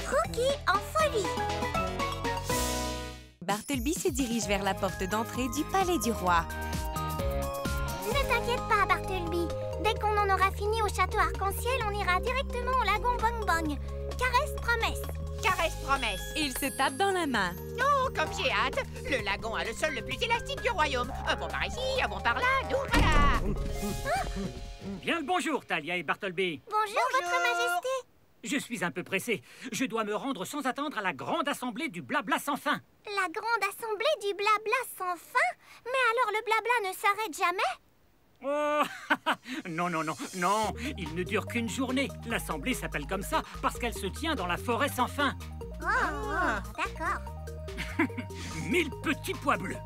Frouki en folie. Bartleby se dirige vers la porte d'entrée du palais du roi. Ne t'inquiète pas, Bartleby. Dès qu'on en aura fini au château arc-en-ciel, on ira directement au lagon Bong Bong. Caresse promesse. Caresse promesse. Il se tape dans la main. Oh, comme j'ai hâte. Le lagon a le sol le plus élastique du royaume. Un bon par ici, un bon par là, nous voilà. Bien le bonjour, Talia et Bartleby. Bonjour, Votre Majesté. Je suis un peu pressé. Je dois me rendre sans attendre à la grande assemblée du blabla sans fin. La grande assemblée du blabla sans fin? Mais alors le blabla ne s'arrête jamais? Oh, non, non, non, non. Il ne dure qu'une journée. L'assemblée s'appelle comme ça parce qu'elle se tient dans la forêt sans fin. D'accord. 1000 petits pois bleus.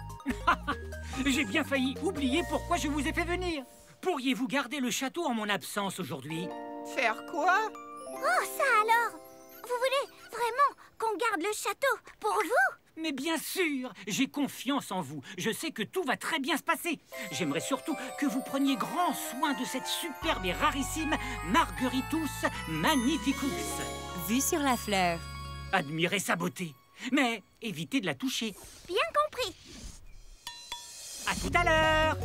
J'ai bien failli oublier pourquoi je vous ai fait venir. Pourriez-vous garder le château en mon absence aujourd'hui? Faire quoi? Oh, ça alors! Vous voulez vraiment qu'on garde le château pour vous? Mais bien sûr, j'ai confiance en vous. Je sais que tout va très bien se passer. J'aimerais surtout que vous preniez grand soin de cette superbe et rarissime Margaritus magnificus. Vue sur la fleur. Admirez sa beauté, mais évitez de la toucher. Bien compris. À tout à l'heure.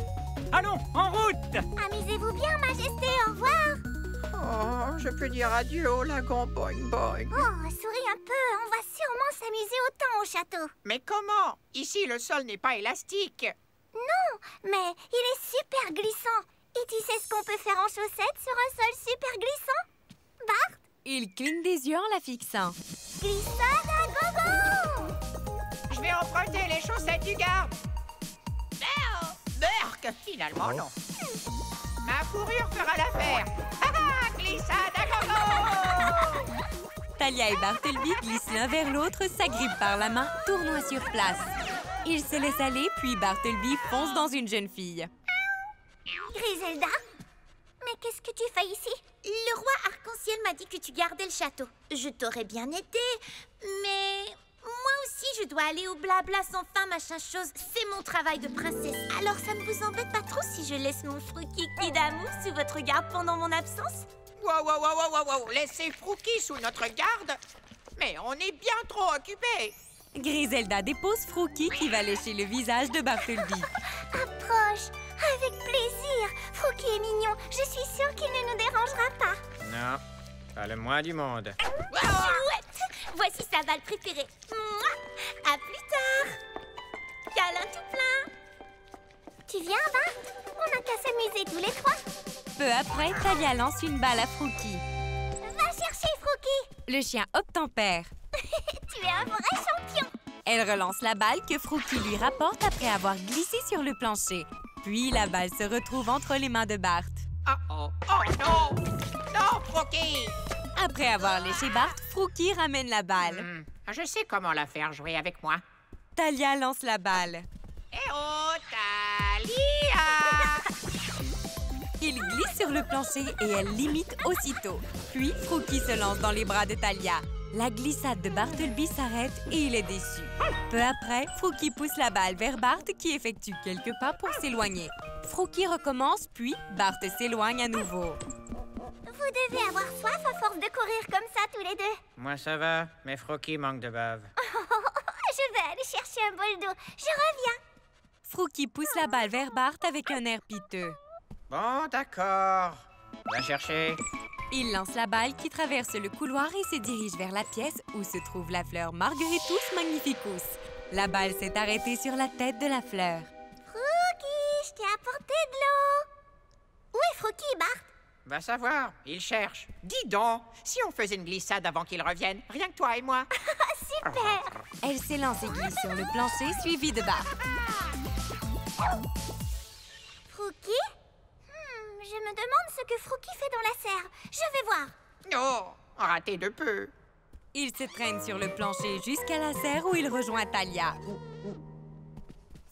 Allons, en route. Amusez-vous bien, Majesté. Au revoir. Oh, je peux dire adieu au lagon Boing Boing. Oh, souris un peu. On va sûrement s'amuser autant au château. Mais comment? Ici, le sol n'est pas élastique. Non, mais il est super glissant. Et tu sais ce qu'on peut faire en chaussettes sur un sol super glissant? Bart? Il cligne des yeux en la fixant. Glissade à gogo! Je vais emprunter les chaussettes du garde. Berk! Finalement, non. Ma fourrure fera l'affaire. Glissade à gogo! Talia et Bartleby glissent l'un vers l'autre, s'agrippent par la main, tournoient sur place. Ils se laissent aller, puis Bartleby fonce dans une jeune fille. Griselda? Mais qu'est-ce que tu fais ici? Le roi arc-en-ciel m'a dit que tu gardais le château. Je t'aurais bien aidé, mais... moi aussi, je dois aller au blabla sans fin, machin chose. C'est mon travail de princesse. Alors, ça ne vous embête pas trop si je laisse mon Frouki d'amour sous votre garde pendant mon absence? Wow. Laissez Frouki sous notre garde? Mais on est bien trop occupés. Griselda dépose Frouki qui va lécher le visage de Bartleby. Approche, avec plaisir. Frouki est mignon. Je suis sûre qu'il ne nous dérangera pas. Non, pas le moins du monde. Chouette! Voici sa balle préférée. Mouah! À plus tard. Câlin tout plein. Tu viens, Bart? On n'a qu'à s'amuser tous les trois. Peu après, Talia lance une balle à Frouki. Va chercher Frouki. Le chien obtempère. Tu es un vrai champion. Elle relance la balle que Frouki lui rapporte après avoir glissé sur le plancher. Puis la balle se retrouve entre les mains de Bart. Oh non! Non, Frouki! Après avoir léché Bart, Frouki ramène la balle. Je sais comment la faire jouer avec moi. Talia lance la balle. Eh oh, Talia! Il glisse sur le plancher et elle l'imite aussitôt. Puis Frouki se lance dans les bras de Talia. La glissade de Bartleby s'arrête et il est déçu. Peu après, Frouki pousse la balle vers Bart qui effectue quelques pas pour s'éloigner. Frouki recommence, puis Bart s'éloigne à nouveau. Vous devez avoir soif à force de courir comme ça tous les deux. Moi, ça va, mais Frouki manque de bave. Je vais aller chercher un bol d'eau. Je reviens. Frouki pousse la balle vers Bart avec un air piteux. Bon, d'accord. Va chercher. Il lance la balle qui traverse le couloir et se dirige vers la pièce où se trouve la fleur Margaritus magnificus. La balle s'est arrêtée sur la tête de la fleur. Frouki, je t'ai apporté de l'eau. Où est Frouki, Bart? Va savoir, il cherche. Dis donc, si on faisait une glissade avant qu'il revienne, rien que toi et moi. Super. Elle s'élance et glisse sur le plancher, suivie de Bart. Frouki? Je me demande ce que Frouki fait dans la serre. Je vais voir. Oh, raté de peu. Il se traîne sur le plancher jusqu'à la serre où il rejoint Talia.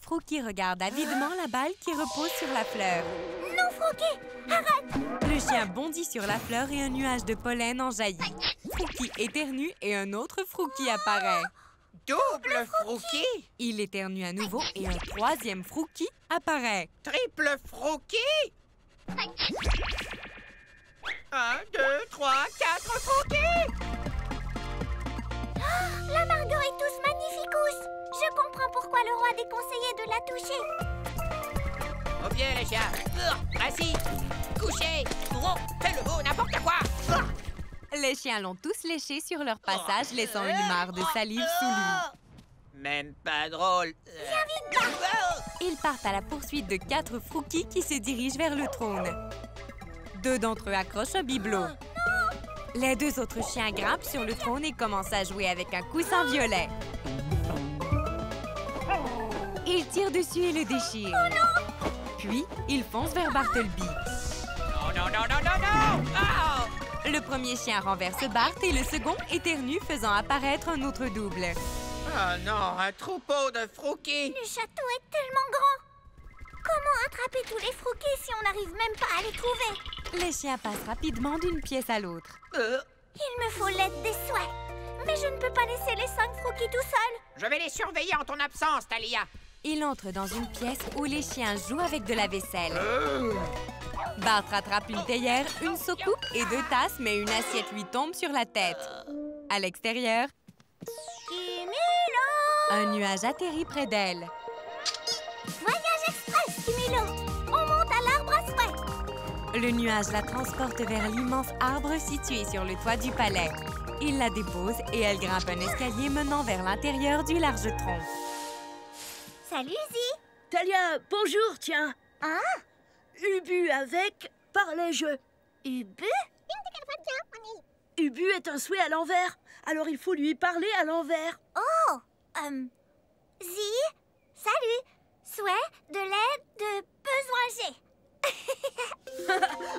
Frouki regarde avidement la balle qui repose sur la fleur. Non, Frouki, arrête! Le chien bondit sur la fleur et un nuage de pollen en jaillit. Frouki éternue et un autre Frouki apparaît. Double Frouki! Il éternue à nouveau et un troisième Frouki apparaît. Triple Frouki! 1, 2, 3, 4 Frouki! déconseillé de la toucher. Au pied, les chiens. Assis. Couché. Gros. Fais le beau, n'importe quoi. Les chiens l'ont tous léché sur leur passage, laissant une mare de salive sous lui. Même pas drôle. Ils partent à la poursuite de 4 Frookies qui se dirigent vers le trône. 2 d'entre eux accrochent un bibelot. Les 2 autres chiens grimpent sur le trône et commencent à jouer avec un coussin violet. Ils tirent dessus et le déchirent. Puis, ils foncent vers Bartleby. Non, non, non, non, non, non. Oh! Le premier chien renverse Bart et le second éternue, faisant apparaître un autre double. Oh non, un troupeau de Frookies. Le château est tellement grand. Comment attraper tous les Frookies si on n'arrive même pas à les trouver? Les chiens passent rapidement d'une pièce à l'autre. Il me faut l'aide des souhaits. Mais je ne peux pas laisser les 5 Frookies tout seuls. Je vais les surveiller en ton absence, Talia. Il entre dans une pièce où les chiens jouent avec de la vaisselle. Bart rattrape une théière, une soucoupe et 2 tasses, mais une assiette lui tombe sur la tête. À l'extérieur, Cumulo! un nuage atterrit près d'elle. Voyage express, Cumulo! On monte à l'arbre à souhait. Le nuage la transporte vers l'immense arbre situé sur le toit du palais. Il la dépose et elle grimpe un escalier menant vers l'intérieur du large tronc. Salut, Zi! Talia, bonjour, tiens. Hein? Ubu avec parlez-je. Ubu? Ubu est un souhait à l'envers, alors il faut lui parler à l'envers. Oh! Zi? Salut! Souhait, de l'aide, de besoin j'ai.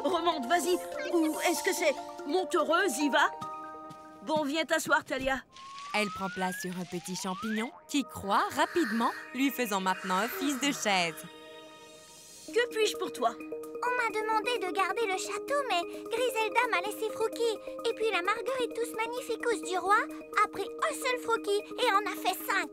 Remonte, vas-y. Ou est-ce que c'est montereuse, y va? Bon, viens t'asseoir, Talia. Elle prend place sur un petit champignon qui croît rapidement, lui faisant maintenant office de chaise. Que puis-je pour toi? On m'a demandé de garder le château, mais Griselda m'a laissé Frookie. Et puis la Margueritus Magnificus du roi a pris un seul Frookie et en a fait 5.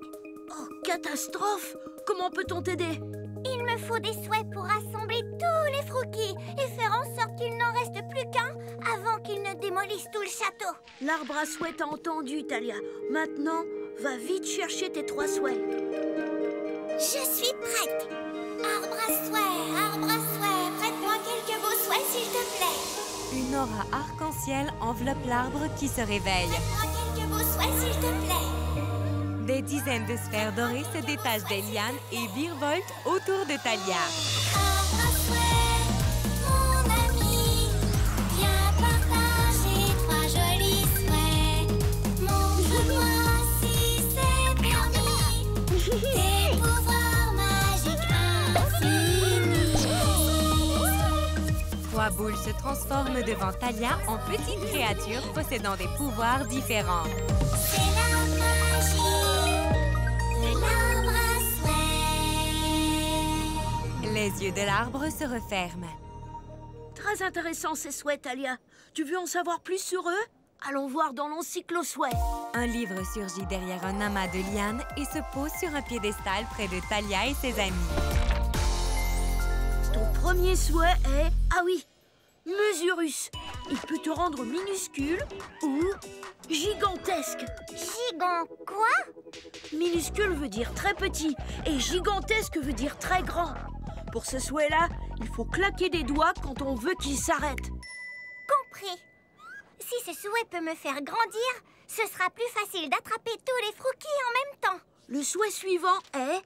Oh, catastrophe! Comment peut-on t'aider? Il me faut des souhaits pour rassembler tous les Frookies et faire en sorte qu'il n'en reste plus qu'un avant qu'ils ne démolissent tout le château. L'arbre à souhait t'a entendu, Talia. Maintenant, va vite chercher tes 3 souhaits. Je suis prête. Arbre à souhait, prête-moi quelques beaux souhaits s'il te plaît. Une aura arc-en-ciel enveloppe l'arbre qui se réveille. Prête-moi quelques beaux souhaits s'il te plaît. Des dizaines de sphères dorées se détachent des lianes et virevoltent autour de Talia. Arbre à souhait, mon ami, viens partager 3 jolis souhaits. Montre-moi si c'est permis, tes pouvoirs magiques infinis. 3 boules se transforment devant Talia en petites créatures possédant des pouvoirs différents. C'est la magie de l'arbre à souhait. Les yeux de l'arbre se referment. Très intéressant ces souhaits, Talia. Tu veux en savoir plus sur eux? Allons voir dans l'encyclo-souhait. Un livre surgit derrière un amas de lianes et se pose sur un piédestal près de Talia et ses amis. Ton premier souhait est... Ah oui, Mesurus. Il peut te rendre minuscule ou gigantesque. Gigant quoi? Minuscule veut dire très petit et gigantesque veut dire très grand. Pour ce souhait-là, il faut claquer des doigts quand on veut qu'il s'arrête. Compris. Si ce souhait peut me faire grandir, ce sera plus facile d'attraper tous les Frookies en même temps. Le souhait suivant est...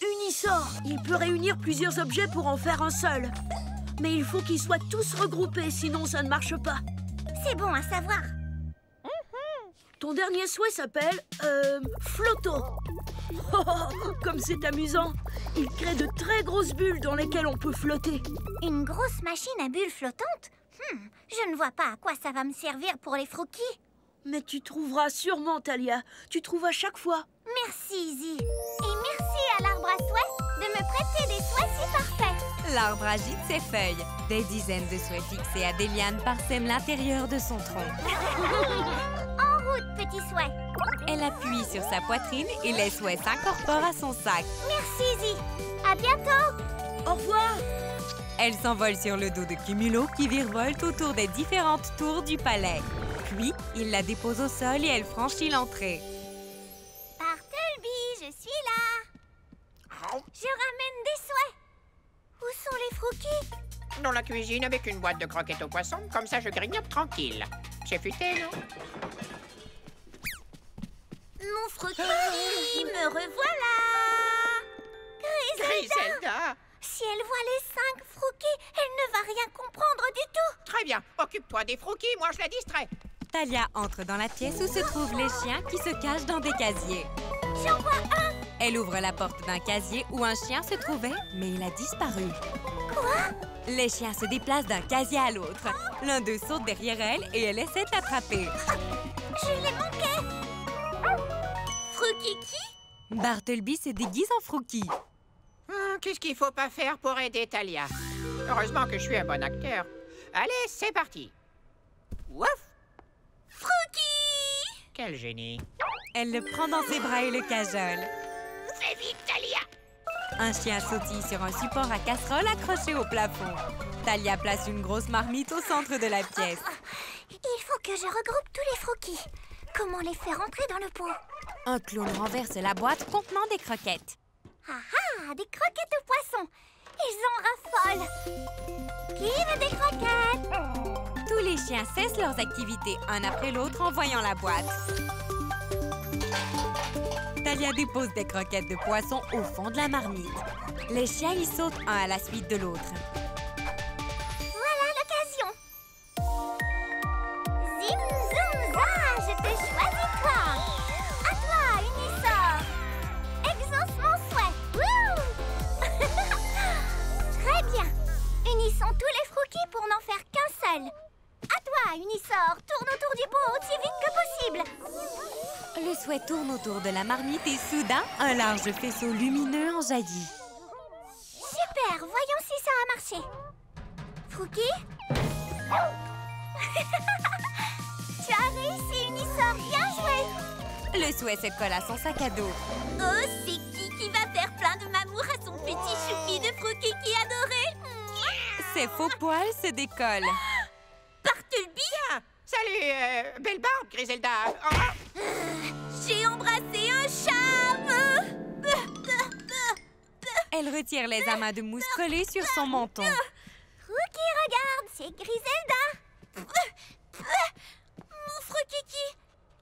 Unisort. Il peut réunir plusieurs objets pour en faire un seul. Mais il faut qu'ils soient tous regroupés, sinon ça ne marche pas. C'est bon à savoir. Ton dernier souhait s'appelle... Flotto. Oh, comme c'est amusant. Il crée de très grosses bulles dans lesquelles on peut flotter. Une grosse machine à bulles flottantes? Je ne vois pas à quoi ça va me servir pour les Frookies. Mais tu trouveras sûrement, Talia. Tu trouves à chaque fois. Merci, Zi. Et merci à l'arbre à souhait de me prêter des souhaits si parfaits. L'arbre agite ses feuilles. Des dizaines de souhaits fixés à des lianes parsèment l'intérieur de son tronc. En route, petit souhait. Elle appuie sur sa poitrine et les souhaits s'incorporent à son sac. Merci, Zi. À bientôt. Au revoir. Elle s'envole sur le dos de Cumulo qui virevolte autour des différentes tours du palais. Puis, il la dépose au sol et elle franchit l'entrée. Bartleby, je suis là. dans la cuisine avec une boîte de croquettes au poisson. Comme ça, je grignote tranquille. C'est futé, non? Mon Froki, me revoilà. Griselda! Si elle voit les 5 Froki, elle ne va rien comprendre du tout. Très bien. Occupe-toi des Froki, moi je la distrais. Talia entre dans la pièce où se trouvent les chiens qui se cachent dans des casiers. J'en vois un. Elle ouvre la porte d'un casier où un chien se trouvait, mais il a disparu. Quoi? Les chiens se déplacent d'un casier à l'autre. L'un d'eux saute derrière elle et elle essaie de l'attraper. Je l'ai manqué. Froki qui? Bartleby se déguise en Froki. Qu'est-ce qu'il faut pas faire pour aider Talia? Heureusement que je suis un bon acteur. Allez, c'est parti. Wouf! Froki! Quel génie. Elle le prend dans ses bras et le cajole. Fais vite, Talia! Un chien sautille sur un support à casserole accroché au plafond. Talia place une grosse marmite au centre de la pièce. Il faut que je regroupe tous les Froki. Comment les faire entrer dans le pot? Un clown renverse la boîte contenant des croquettes. Ah ah, des croquettes au poisson. Ils en raffolent. Qui veut des croquettes? Tous les chiens cessent leurs activités un après l'autre en voyant la boîte. Talia dépose des croquettes de poisson au fond de la marmite. Les chiens y sautent un à la suite de l'autre. Voilà l'occasion. Zim, zoom, za, je te choisis toi. À toi, Unissor. Exauce mon souhait. Wouh! Très bien. Unissons tous les Froki pour n'en faire qu'un seul. À toi, Unissor. Tourne autour du pot aussi vite que possible. Le souhait tourne autour de la marmite et soudain, un large faisceau lumineux en jaillit. Super, voyons si ça a marché. Froki? Tu as réussi, Unissor, bien joué. Le souhait se colle à son sac à dos. Oh, c'est qui va faire plein de mamour à son petit choupi de Froki qui adoré? Ses faux poils se décollent. Bartleby? Salut, belle barbe, Griselda. Oh. J'ai embrassé un chat. Elle retire les amas de mousse collés sur son menton. Froki, regarde, c'est Griselda. Mon Frokiki.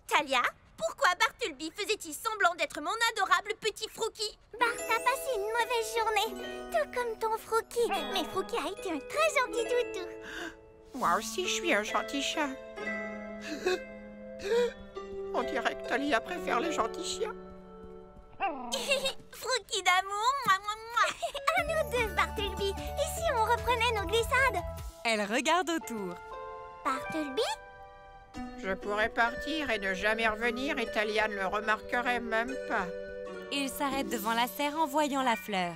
Talia, pourquoi Bartleby faisait-il semblant d'être mon adorable petit Froki? Bart a passé une mauvaise journée, tout comme ton Froki. Mais Froki a été un très gentil toutou. Moi aussi, je suis un gentil chat. On dirait que Talia préfère les gentils chiens. Froki d'amour, moi, moi, moi. À nous deux, Bartleby. Et si on reprenait nos glissades? Elle regarde autour. Bartleby? Je pourrais partir et ne jamais revenir et Talia ne le remarquerait même pas. Il s'arrête devant la serre en voyant la fleur.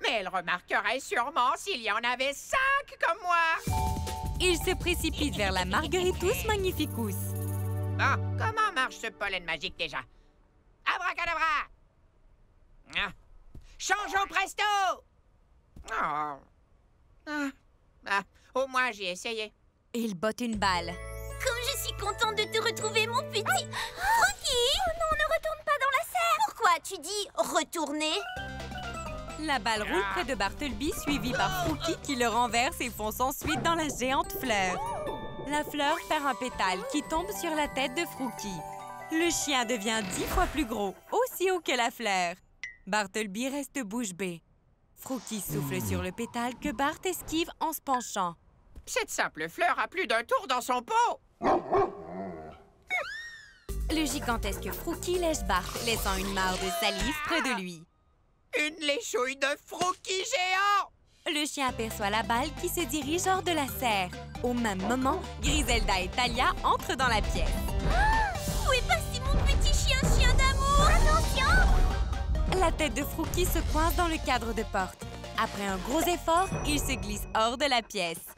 Mais elle remarquerait sûrement s'il y en avait 5 comme moi. Il se précipite vers la Margaritus Magnificus. Ah, comment marche ce pollen magique déjà? Abracadabra! Ah. Changeons presto! Oh. Au moins j'ai essayé. Il botte une balle. Comme je suis contente de te retrouver, mon petit... Froki! Oh non, ne retourne pas dans la serre! Pourquoi tu dis retourner? La balle roule près de Bartleby, suivie par Froki qui le renverse et fonce ensuite dans la géante fleur. La fleur perd un pétale qui tombe sur la tête de Froki. Le chien devient 10 fois plus gros, aussi haut que la fleur. Bartleby reste bouche bée. Froki souffle sur le pétale que Bart esquive en se penchant. Cette simple fleur a plus d'un tour dans son pot. Le gigantesque Froki lèche Bart, laissant une mare de salive près de lui. Une léchouille de Froki géant! Le chien aperçoit la balle qui se dirige hors de la serre. Au même moment, Griselda et Talia entrent dans la pièce. Où est passé mon petit chien d'amour? Attention! La tête de Froki se coince dans le cadre de porte. Après un gros effort, il se glisse hors de la pièce.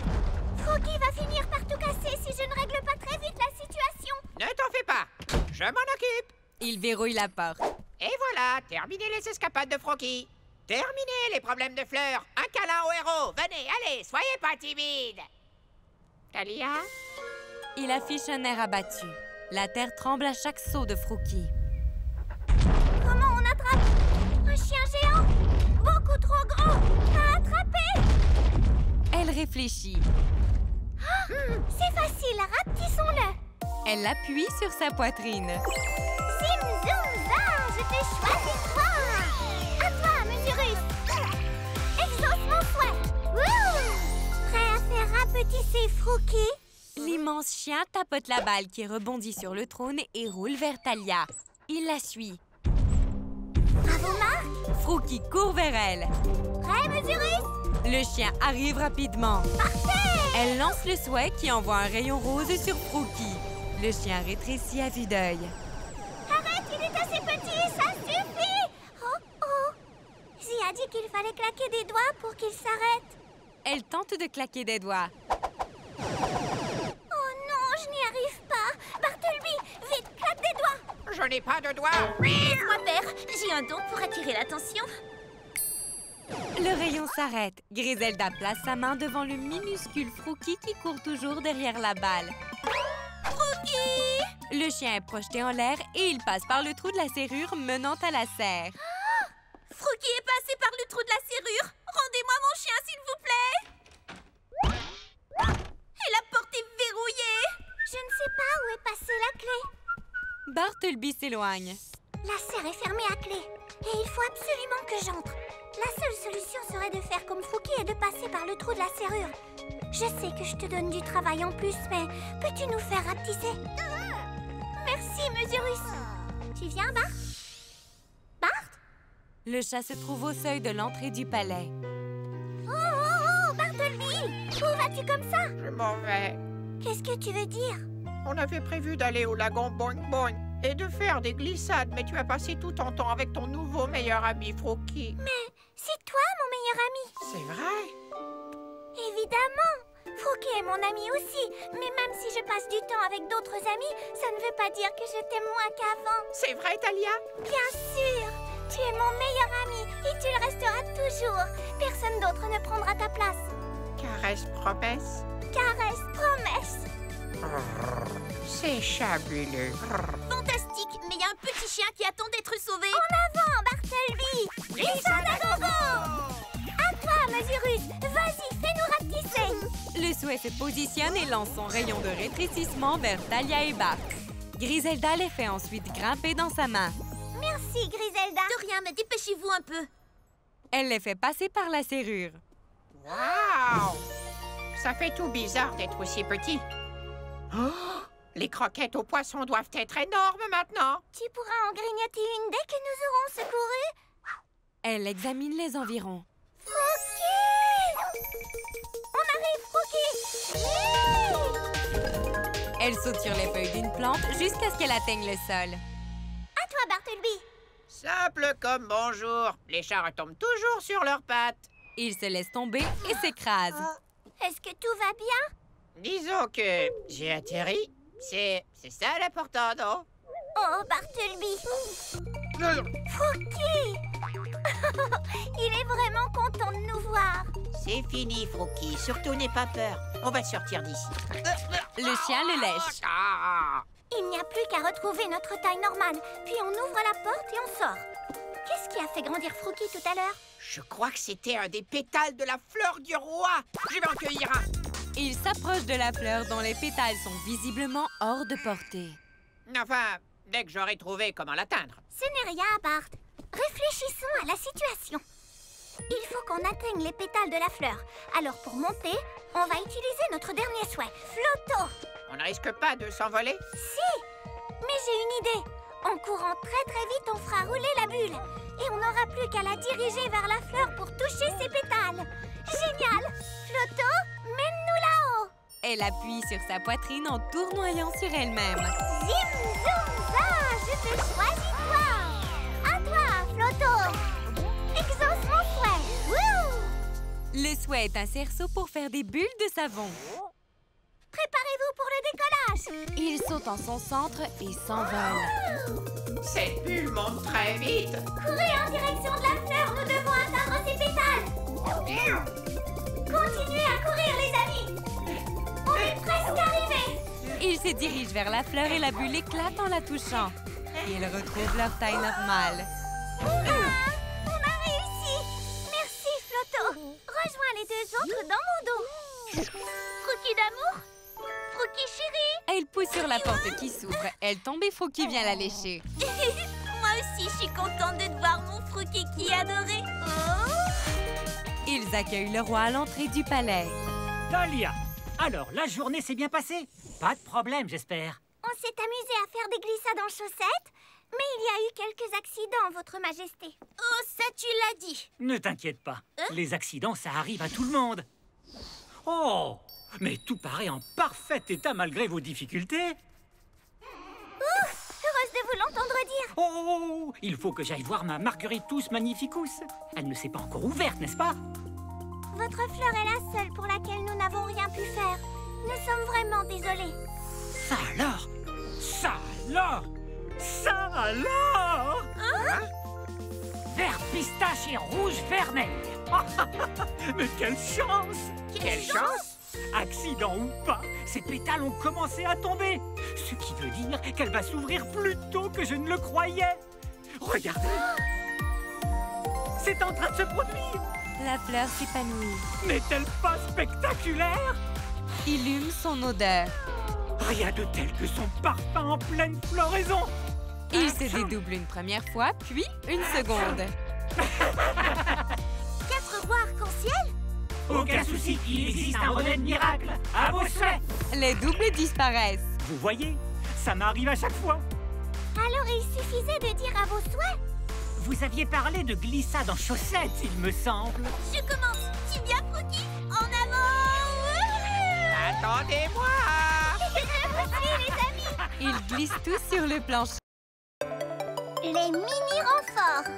Froki va finir par tout casser si je ne règle pas très vite la situation. Ne t'en fais pas, je m'en occupe. Il verrouille la porte. Et voilà, terminé les escapades de Froki. Terminé les problèmes de fleurs. Un câlin au héros. Venez, allez, soyez pas timide. Talia? Il affiche un air abattu. La terre tremble à chaque saut de Froki. Comment on attrape un chien géant? Beaucoup trop grand à attraper. réfléchit. C'est facile, rapetissons-le. Elle appuie sur sa poitrine. Zim, zoom, za, je te choisis toi. À toi, Mesurus. Exauce mon souhait. Wouh! Prêt à faire rapetisser Frookie? L'immense chien tapote la balle qui rebondit sur le trône et roule vers Talia. Il la suit. Bravo, Marc. Frookie court vers elle. Prêt, Mesurus? Le chien arrive rapidement. Parfait! Elle lance le souhait qui envoie un rayon rose sur Frookie. Le chien rétrécit à vue d'œil. Arrête, il est assez petit, ça suffit! Oh, oh! J'ai a dit qu'il fallait claquer des doigts pour qu'il s'arrête. Elle tente de claquer des doigts. Oh non, je n'y arrive pas. Bartleby, vite, claque des doigts. Je n'ai pas de doigts. Laisse-moi faire, j'ai un don pour attirer l'attention. Le rayon s'arrête. Griselda place sa main devant le minuscule Frookie qui court toujours derrière la balle. Frookie! Le chien est projeté en l'air et il passe par le trou de la serrure menant à la serre. Frookie est passé par le trou de la serrure. Rendez-moi mon chien, s'il vous plaît. Et la porte est verrouillée. Je ne sais pas où est passée la clé. Bartleby s'éloigne. La serre est fermée à clé. Et il faut absolument que j'entre. La seule solution serait de faire comme Frookie et de passer par le trou de la serrure. Je sais que je te donne du travail en plus, mais peux-tu nous faire rapetisser? Merci, Mesurus. Tu viens, Bart? Bart? Le chat se trouve au seuil de l'entrée du palais. Oh, oh, oh, Bartleby! Où vas-tu comme ça? Je m'en vais. Qu'est-ce que tu veux dire? On avait prévu d'aller au lagon Boing Boing et de faire des glissades, mais tu as passé tout ton temps avec ton nouveau meilleur ami, Frookie. Mais c'est toi, mon meilleur ami. C'est vrai? Évidemment. Frookie est mon ami aussi. Mais même si je passe du temps avec d'autres amis, ça ne veut pas dire que je t'aime moins qu'avant. C'est vrai, Talia? Bien sûr. Tu es mon meilleur ami et tu le resteras toujours. Personne d'autre ne prendra ta place. Caresse, promesse. Caresse, promesse. C'est fabuleux. Fantastique, mais il y a un petit chien qui attend d'être sauvé. En avant, Bartleby. Glissade à gogo. À toi, Mesurus. Vas-y, fais-nous rapetisser. Le souhait se positionne et lance son rayon de rétrécissement vers Talia et Bart. Griselda les fait ensuite grimper dans sa main. Merci, Griselda. De rien, mais dépêchez-vous un peu. Elle les fait passer par la serrure. Waouh! Ça fait tout bizarre d'être aussi petit. Oh! Les croquettes aux poissons doivent être énormes maintenant. Tu pourras en grignoter une dès que nous aurons secouru. Elle examine les environs. Frookie! On arrive, Frookie! Elle saute sur les feuilles d'une plante jusqu'à ce qu'elle atteigne le sol. À toi, Bartleby. Simple comme bonjour. Les chats retombent toujours sur leurs pattes. Il se laisse tomber et s'écrase. Est-ce que tout va bien? Disons que j'ai atterri. C'est ça l'important, non? Oh, Bartleby. Frookie! Il est vraiment content de nous voir. C'est fini, Frookie. Surtout n'aie pas peur. On va sortir d'ici. Le chien le lèche. Il n'y a plus qu'à retrouver notre taille normale. Puis on ouvre la porte et on sort. Qu'est-ce qui a fait grandir Frookie tout à l'heure? Je crois que c'était un des pétales de la fleur du roi. Je vais en cueillir un. Il s'approche de la fleur dont les pétales sont visiblement hors de portée. Enfin, dès que j'aurai trouvé comment l'atteindre. Ce n'est rien, Bart. Réfléchissons à la situation. Il faut qu'on atteigne les pétales de la fleur. Alors pour monter, on va utiliser notre dernier souhait, Flotto. On ne risque pas de s'envoler? Si, mais j'ai une idée. En courant très vite, on fera rouler la bulle. Et on n'aura plus qu'à la diriger vers la fleur pour toucher ses pétales. Génial! Flotto, mène-nous là-haut. Elle appuie sur sa poitrine en tournoyant sur elle-même. Zim, zoom, za, je te choisis toi. À toi, Flotto. Exauce mon souhait. Wouh! Le souhait est un cerceau pour faire des bulles de savon. Préparez-vous pour le décollage. Il saute en son centre et s'envole. Cette bulle monte très vite. Courez en direction de la fleur, nous devons atteindre ses pétales. Continuez à courir, les amis. On est presque arrivés. Ils se dirigent vers la fleur et la bulle éclate en la touchant. Ils retrouvent leur taille normale. Hurrah! On a réussi. Merci, Flotto. Rejoins les deux autres dans mon dos. Frouki d'amour? Frouki chérie? Elle pousse sur la porte qui s'ouvre. Elle tombe et Frouki vient la lécher. Moi aussi, je suis contente de te voir, mon Frouki qui adoré. Oh! Ils accueillent le roi à l'entrée du palais. Talia, alors la journée s'est bien passée? Pas de problème, j'espère. On s'est amusé à faire des glissades en chaussettes, mais il y a eu quelques accidents, Votre Majesté. Oh, ça tu l'as dit. Ne t'inquiète pas. Les accidents, ça arrive à tout le monde. Oh, mais tout paraît en parfait état malgré vos difficultés. Heureuse de vous l'entendre dire. Oh, il faut que j'aille voir ma Margueritus Magnificus. Elle ne s'est pas encore ouverte, n'est-ce pas? Votre fleur est la seule pour laquelle nous n'avons rien pu faire. Nous sommes vraiment désolés. Ça alors? Ça alors? Ça alors? Vert pistache et rouge vermeil. Mais quelle chance! Quelle chance! Accident ou pas, ces pétales ont commencé à tomber. Ce qui veut dire qu'elle va s'ouvrir plus tôt que je ne le croyais. Regardez! C'est en train de se produire. La fleur s'épanouit. N'est-elle pas spectaculaire? Illume son odeur. Rien de tel que son parfum en pleine floraison. Il se dédouble une première fois, puis une seconde. 4 rois arc-en-ciel? Aucun souci, il existe un remède miracle. À vos souhaits. Les doubles disparaissent. Vous voyez, ça m'arrive à chaque fois. Alors il suffisait de dire à vos souhaits. Vous aviez parlé de glissade en chaussettes, il me semble. Je commence. Tu viens, Frouki? En avant! Attendez-moi! Voici, les amis! Ils glissent tous sur le plancher. Les mini-renforts.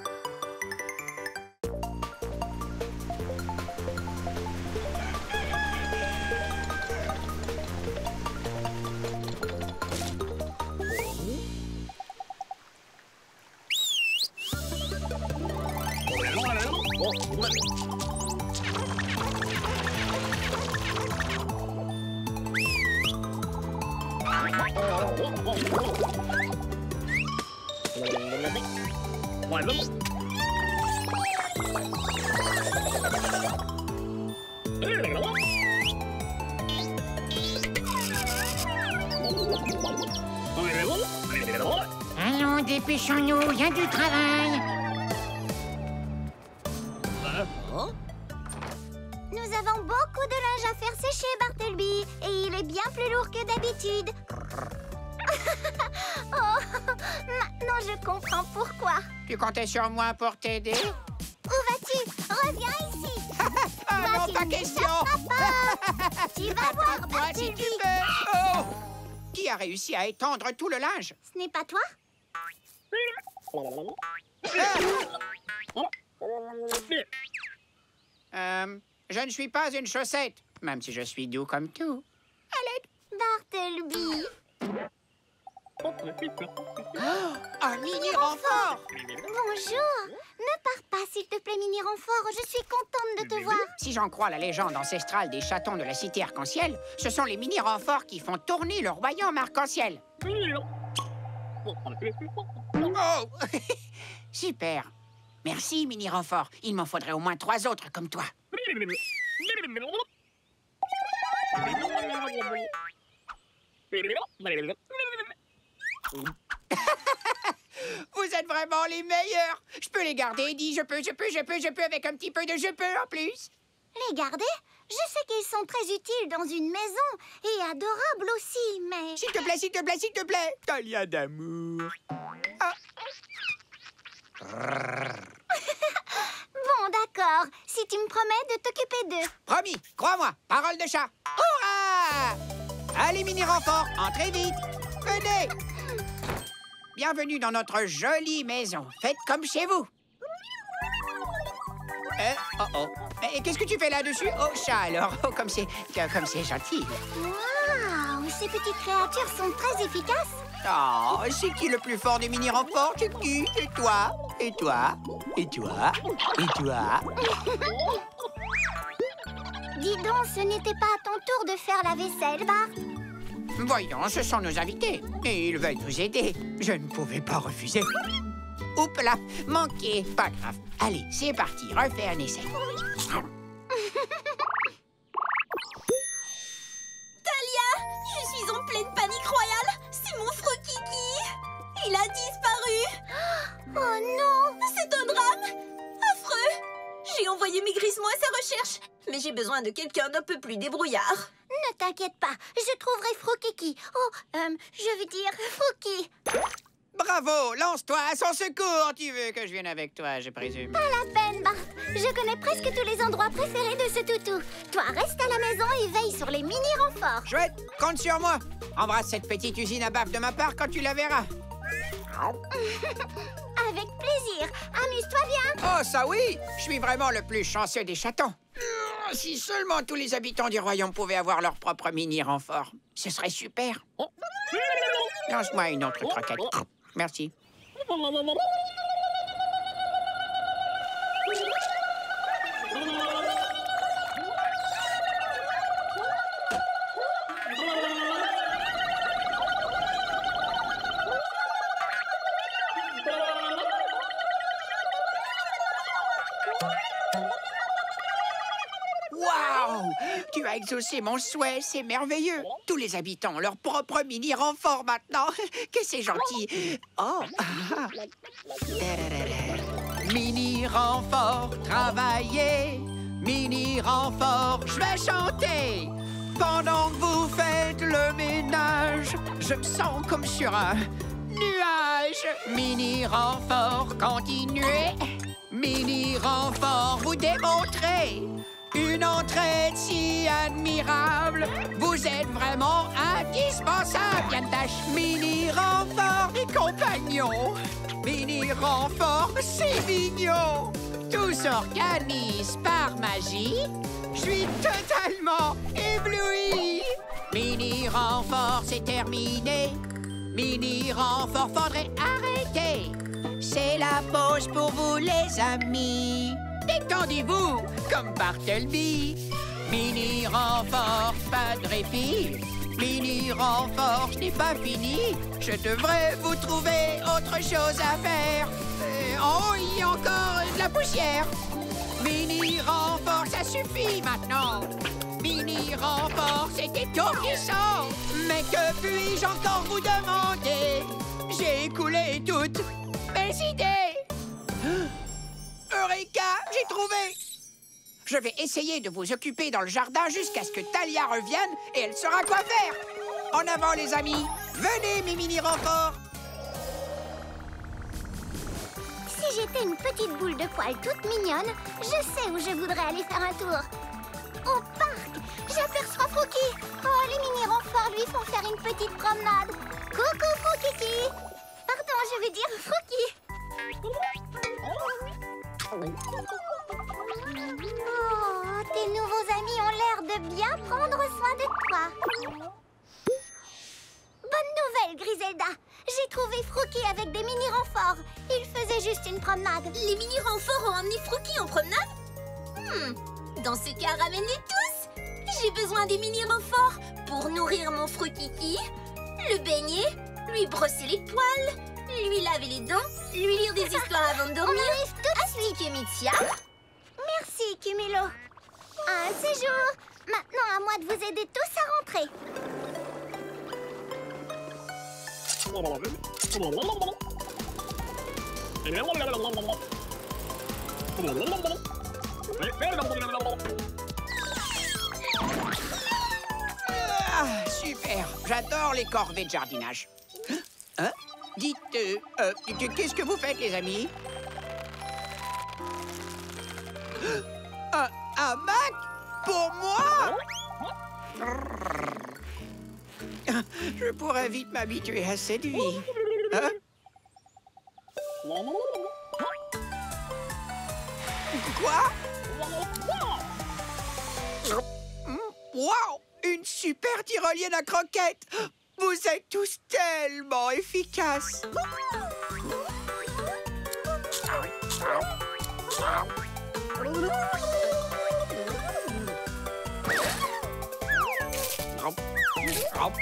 Allons, dépêchons-nous, il y a du travail. Nous avons beaucoup de linge à faire sécher, Bartleby, et il est bien plus lourd que d'habitude. Oh, maintenant je comprends pourquoi. Tu comptais sur moi pour t'aider? Où vas-tu? Reviens ici. Ah Toi, non, tu pas ne question! m'échapperas pas. Tu vas voir, Moi, si tu Bartleby. veux! Oh! Qui a réussi à étendre tout le linge? Ce n'est pas toi? Je ne suis pas une chaussette, même si je suis doux comme tout. Bartleby. Un mini-renfort! Bonjour. Ne pars pas, s'il te plaît, mini-renfort. Je suis contente de te voir. Si j'en crois la légende ancestrale des chatons de la cité arc-en-ciel, ce sont les mini-renforts qui font tourner le royaume arc-en-ciel. Oh! Super! Merci, mini-renfort. Il m'en faudrait au moins 3 autres comme toi. Vous êtes vraiment les meilleurs! Je peux les garder, dis, je peux, avec un petit peu de je peux en plus. Les garder? Je sais qu'ils sont très utiles dans une maison et adorables aussi, mais... S'il te plaît, s'il te plaît, s'il te plaît. Talia d'amour. Ah. Bon, d'accord. Si tu me promets de t'occuper d'eux. Promis, crois-moi, parole de chat. Hurrah! Allez, mini-renfort, entrez vite. Venez. Bienvenue dans notre jolie maison. Faites comme chez vous. Et qu'est-ce que tu fais là-dessus? Oh, chat, alors. Oh, comme c'est gentil. Waouh! Ces petites créatures sont très efficaces. Oh, c'est qui le plus fort des mini-renforts? C'est qui? C'est toi? Et toi? Et toi? Et toi? Dis donc, ce n'était pas à ton tour de faire la vaisselle, Bart. Voyons, ce sont nos invités. Et ils veulent nous aider. Je ne pouvais pas refuser. Oups là, manqué. Pas grave. Allez, c'est parti. Refais un essai. Il a disparu. Oh non! C'est un drame. Affreux. J'ai envoyé Migrismo à sa recherche, mais j'ai besoin de quelqu'un d'un peu plus débrouillard. Ne t'inquiète pas, je trouverai Frokiki. Oh, je veux dire Froki. Bravo, lance-toi à son secours. Tu veux que je vienne avec toi, je présume. Pas la peine, Barf. Je connais presque tous les endroits préférés de ce toutou. Toi, reste à la maison et veille sur les mini-renforts. Chouette, compte sur moi. Embrasse cette petite usine à baffe de ma part quand tu la verras. Avec plaisir. Amuse-toi bien. Oh, ça oui! Je suis vraiment le plus chanceux des chatons. Si seulement tous les habitants du royaume pouvaient avoir leur propre mini-renfort, ce serait super. Lance-moi une autre croquette. Merci. Waouh! Tu as exaucé mon souhait, c'est merveilleux. Tous les habitants ont leur propre mini-renfort maintenant. Que c'est gentil. Oh! Mini-renfort, travailler. Mini-renfort, je vais chanter. Pendant que vous faites le ménage, je me sens comme sur un nuage. Mini-renfort, continuez. Mini-renfort, vous démontrez une entraide si admirable. Vous êtes vraiment indispensable. Yann Dash, mini-renfort et compagnons. Mini-renfort, c'est mignon. Tout s'organise par magie. Je suis totalement ébloui. Mini-renfort, c'est terminé. Mini-renfort, faudrait arrêter. C'est la pause pour vous, les amis. Détendez-vous, comme Bartleby. Mini-renfort, pas de répit. Mini-renfort, je n'ai pas fini. Je devrais vous trouver autre chose à faire. Oh, il y a encore de la poussière. Mini-renfort, ça suffit maintenant. Mini-renfort, c'est étourdissant. Mais que puis-je encore vous demander? J'ai écoulé toutes mes idées. Eureka, j'ai trouvé. Je vais essayer de vous occuper dans le jardin jusqu'à ce que Talia revienne et elle saura quoi faire. En avant, les amis. Venez, mes mini-renforts. Si j'étais une petite boule de poils toute mignonne, je sais où je voudrais aller faire un tour. Au parc, j'aperçois Froki. Oh, les mini-renforts lui font faire une petite promenade. Coucou, Frokiki. Pardon, je veux dire Froki. Oh, tes nouveaux amis ont l'air de bien prendre soin de toi. Bonne nouvelle, Griselda. J'ai trouvé Froki avec des mini-renforts. Il faisait juste une promenade. Les mini-renforts ont emmené Froki en promenade? Dans ce cas, ramène-les tous. J'ai besoin des mini-renforts pour nourrir mon Frokiki, le baigner, lui brosser les poils, lui laver les dents, lui lire des histoires avant de dormir. On arrive tout de suite, Kumitia. Merci, Cumulo. Un séjour. Maintenant, à moi de vous aider tous à rentrer. Ah, super. J'adore les corvées de jardinage. Hein? Dites, qu'est-ce que vous faites, les amis? Un hamac? Pour moi? Je pourrais vite m'habituer à cette vie. Hein? Quoi? Wow! Une super tyrolienne à croquettes! Vous êtes tous tellement efficaces! Oh,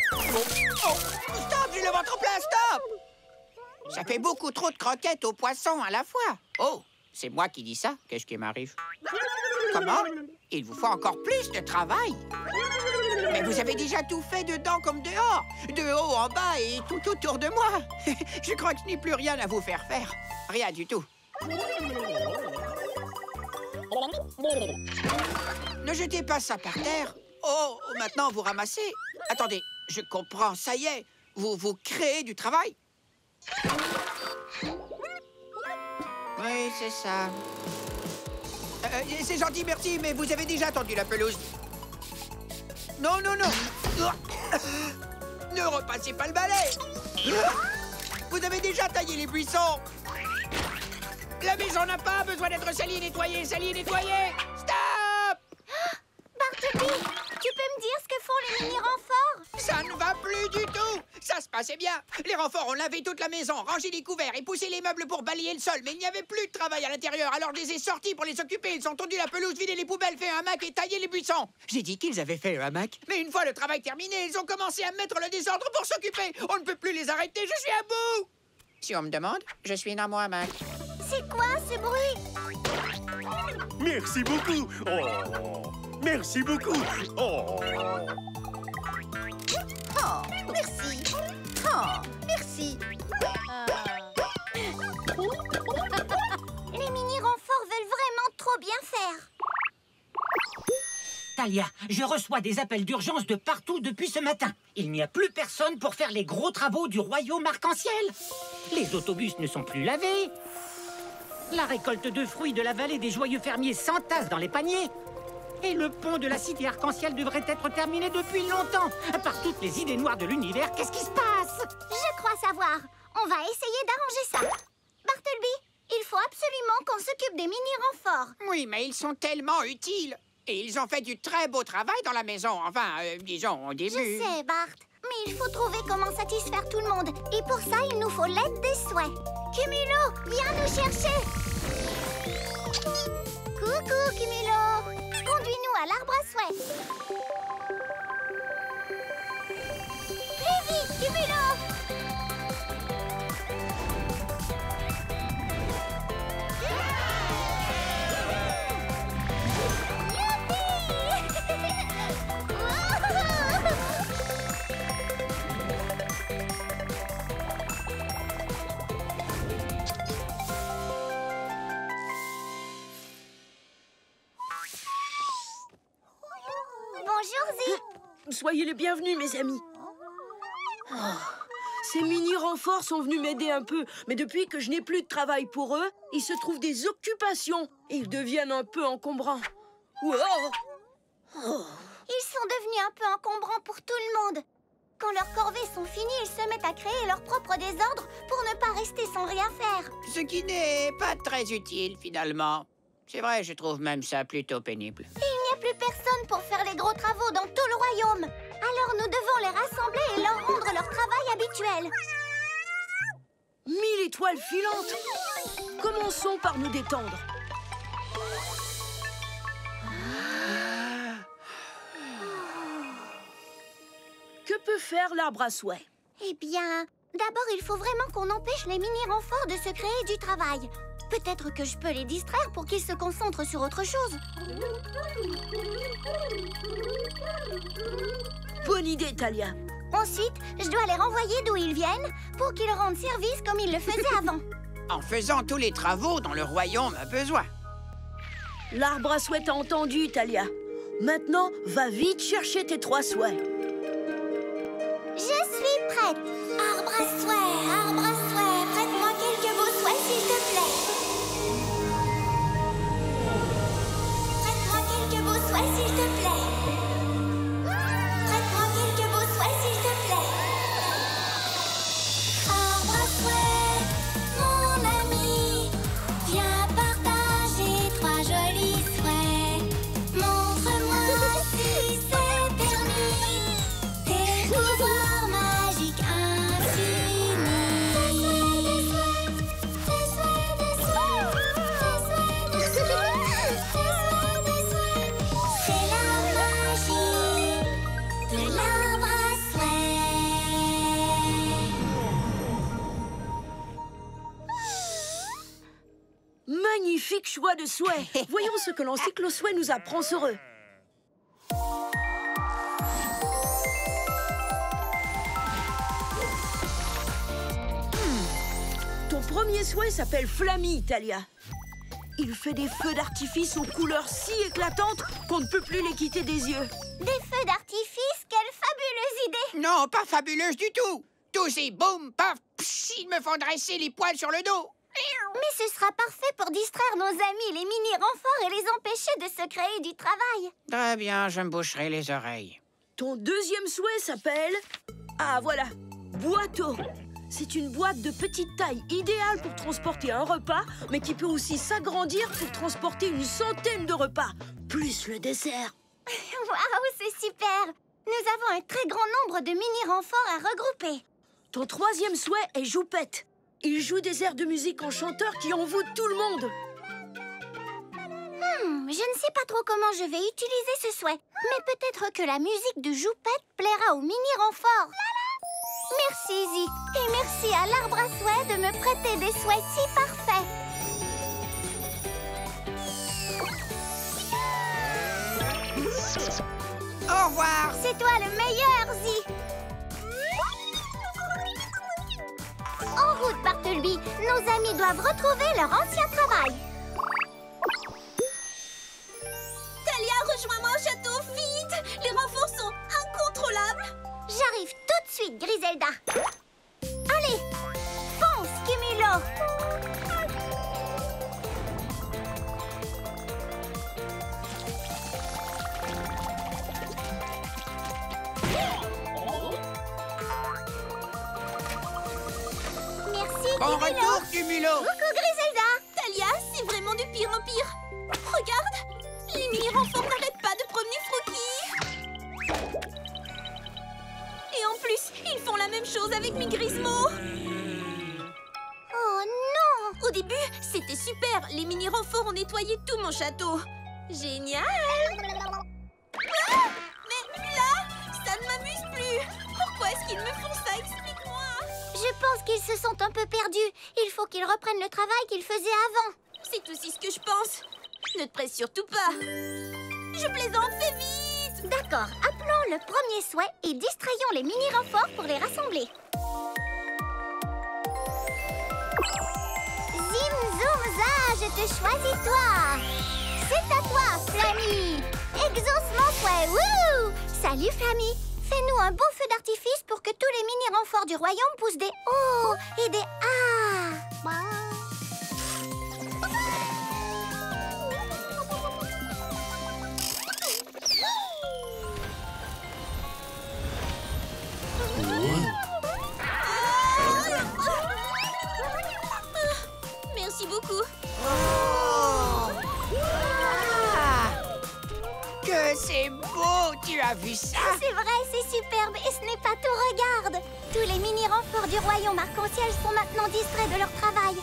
stop, j'ai le ventre plein, stop! Ça fait beaucoup trop de croquettes aux poissons à la fois. Oh, c'est moi qui dis ça. Qu'est-ce qui m'arrive? Comment? Il vous faut encore plus de travail. Mais vous avez déjà tout fait dedans comme dehors. De haut en bas et tout autour de moi. Je crois que je n'ai plus rien à vous faire faire. Rien du tout. Ne jetez pas ça par terre. Oh, maintenant vous ramassez. Attendez, je comprends, ça y est. Vous créez du travail. Oui, c'est ça. C'est gentil, merci, mais vous avez déjà tendu la pelouse. Non, non, non. Ne repassez pas le balai. Vous avez déjà taillé les buissons. La maison n'a pas besoin d'être salie et nettoyée. Salie et nettoyée. Stop! Bartleby, tu peux me dire ce que font les mini-renforts? Ça ne va plus du tout. Ça se passait bien. Les renforts ont lavé toute la maison, rangé les couverts et poussé les meubles pour balayer le sol. Mais il n'y avait plus de travail à l'intérieur. Alors je les ai sortis pour les occuper. Ils ont tondu la pelouse, vidé les poubelles, fait un hamac et taillé les buissons. J'ai dit qu'ils avaient fait un hamac. Mais une fois le travail terminé, ils ont commencé à mettre le désordre pour s'occuper. On ne peut plus les arrêter. Je suis à bout. Si on me demande, je suis dans mon hamac. C'est quoi ce bruit? Merci beaucoup. Oh, merci beaucoup. Oh. Oh, merci. Oh, merci. Les mini-renforts veulent vraiment trop bien faire. Talia, je reçois des appels d'urgence de partout depuis ce matin. Il n'y a plus personne pour faire les gros travaux du royaume arc-en-ciel. Les autobus ne sont plus lavés. La récolte de fruits de la vallée des joyeux fermiers s'entasse dans les paniers. Et le pont de la cité arc-en-ciel devrait être terminé depuis longtemps. Par toutes les idées noires de l'univers, qu'est-ce qui se passe? Je crois savoir. On va essayer d'arranger ça. Bartleby, il faut absolument qu'on s'occupe des mini-renforts. Oui, mais ils sont tellement utiles. Et ils ont fait du très beau travail dans la maison. Enfin, disons, au début. Je sais, Bart. Mais il faut trouver comment satisfaire tout le monde. Et pour ça, il nous faut l'aide des souhaits. Cumulo, viens nous chercher. Coucou, Cumulo. Conduis-nous à l'arbre à souhaits. Plus vite, Cumulo. Bonjour, Zee. Soyez les bienvenus, mes amis. Oh, ces mini-renforts sont venus m'aider un peu, mais depuis que je n'ai plus de travail pour eux, ils se trouvent des occupations et ils deviennent un peu encombrants. Wow. Oh. Ils sont devenus un peu encombrants pour tout le monde. Quand leurs corvées sont finies, ils se mettent à créer leur propre désordre pour ne pas rester sans rien faire. Ce qui n'est pas très utile, finalement. C'est vrai, je trouve même ça plutôt pénible. Et il n'y a plus personne pour faire les gros travaux dans tout le royaume. Alors nous devons les rassembler et leur rendre leur travail habituel. 1000 étoiles filantes. Commençons par nous détendre. Que peut faire l'arbre à souhait? Eh bien, d'abord il faut vraiment qu'on empêche les mini-renforts de se créer du travail. Peut-être que je peux les distraire pour qu'ils se concentrent sur autre chose. Bonne idée, Talia. Ensuite, je dois les renvoyer d'où ils viennent pour qu'ils rendent service comme ils le faisaient avant. En faisant tous les travaux dont le royaume a besoin. L'arbre à souhait t'a entendu, Talia. Maintenant, va vite chercher tes 3 souhaits. Je suis prête. Arbre à souhait, prête-moi quelques beaux souhaits, s'il te plaît. Prête-moi quelques beaux souhaits, s'il te plaît. Prête-moi quelques beaux souhaits, s'il te plaît. Arbre à souhait, mon ami, viens partager 3 jolis souhaits. Montre-moi si c'est permis. Tes pouvoirs magiques infinis. Des souhaits, des souhaits, des souhaits, des souhaits, des souhaits. C'est la magie de l'arbre à souhait. Magnifique choix de souhait. Voyons ce que l'encyclo souhait nous apprend sur eux. Ton premier souhait s'appelle Flammy, Talia. Il fait des feux d'artifice aux couleurs si éclatantes qu'on ne peut plus les quitter des yeux. Des feux d'artifice, quelle fabuleuse idée! Non, pas fabuleuse du tout. Tous ces boum, paf, psh, ils me font dresser les poils sur le dos. Mais ce sera parfait pour distraire nos amis, les mini-renforts, et les empêcher de se créer du travail. Très bien, je me boucherai les oreilles. Ton deuxième souhait s'appelle... Ah, voilà, boiteau. C'est une boîte de petite taille idéale pour transporter un repas, mais qui peut aussi s'agrandir pour transporter une centaine de repas, plus le dessert. Waouh, c'est super! Nous avons un très grand nombre de mini-renforts à regrouper. Ton troisième souhait est Joupette. Il joue des airs de musique en chanteur qui envoûtent tout le monde. Je ne sais pas trop comment je vais utiliser ce souhait, mais peut-être que la musique de Joupette plaira aux mini-renforts. Merci, Izzy, et merci à l'arbre à souhaits de me prêter des souhaits si parfaits. Au revoir. C'est toi le meilleur, Izzy. En route, Bartleby. Nos amis doivent retrouver leur ancien travail. Talia, rejoins-moi au château, vite! Les renforts sont incontrôlables. J'arrive tout de suite, Griselda. Allez, fonce, Cumulo. Merci, Bon Cumulo. retour, Cumulo. Coucou, Griselda. Talia, c'est vraiment de pire en pire. Regarde, les mini-renforts n'arrêtent pas de promener Froki. Et en plus, ils font la même chose avec mes Grismo. Oh non. Au début, c'était super. Les mini-renforts ont nettoyé tout mon château. Génial. Ah, mais là, ça ne m'amuse plus. Pourquoi est-ce qu'ils me font ça? Explique-moi. Je pense qu'ils se sont un peu perdus. Il faut qu'ils reprennent le travail qu'ils faisaient avant. C'est aussi ce que je pense. Ne te presse surtout pas. Je plaisante, fais vite. D'accord, appelons le premier souhait et distrayons les mini-renforts pour les rassembler. Zim, zoom, za, je te choisis toi. C'est à toi, Flammy. Exauce mon souhait, wouh! Salut, Flammy. Fais-nous un beau feu d'artifice pour que tous les mini-renforts du royaume poussent des oh et des ah. Merci beaucoup. Que c'est beau, tu as vu ça? C'est vrai, c'est superbe et ce n'est pas tout, regarde. Tous les mini-renforts du royaume arc-en-ciel sont maintenant distraits de leur travail.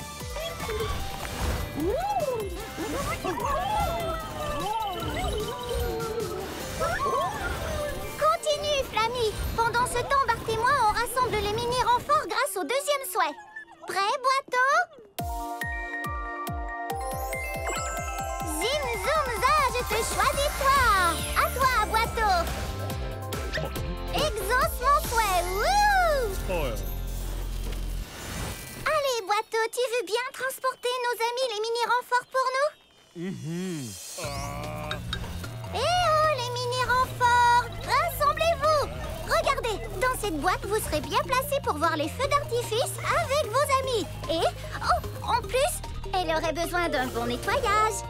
Continue, Flammy. Pendant ce temps, Bart et moi, on rassemble les mini-renforts grâce au deuxième souhait. Prêt, Boiteau? Zim, zoom, za, je te choisis toi. À toi, Boiteau. Exauce mon souhait, wouh! Allez, Boiteau, tu veux bien transporter nos amis les mini-renforts pour nous? Eh oh, les mini-renforts! Rassemblez-vous! Regardez, dans cette boîte, vous serez bien placés pour voir les feux d'artifice avec vos amis. Et, oh, en plus, elle aurait besoin d'un bon nettoyage.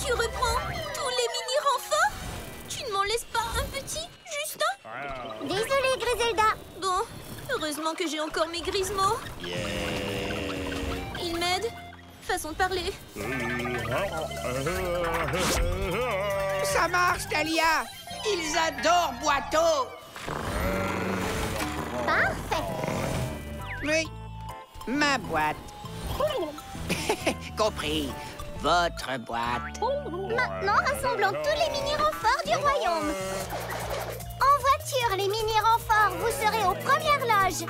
Tu reprends tous les mini-renforts? Tu ne m'en laisses pas un petit, Justin? Désolée, Griselda. Bon, heureusement que j'ai encore mes Grismo. Ils m'aident. Façon de parler. Ça marche, Talia. Ils adorent Boiteau. Parfait. Oui, ma boîte. Compris, votre boîte. Maintenant, rassemblons tous les mini-renforts du royaume. En voiture, les mini-renforts, vous serez aux premières loges.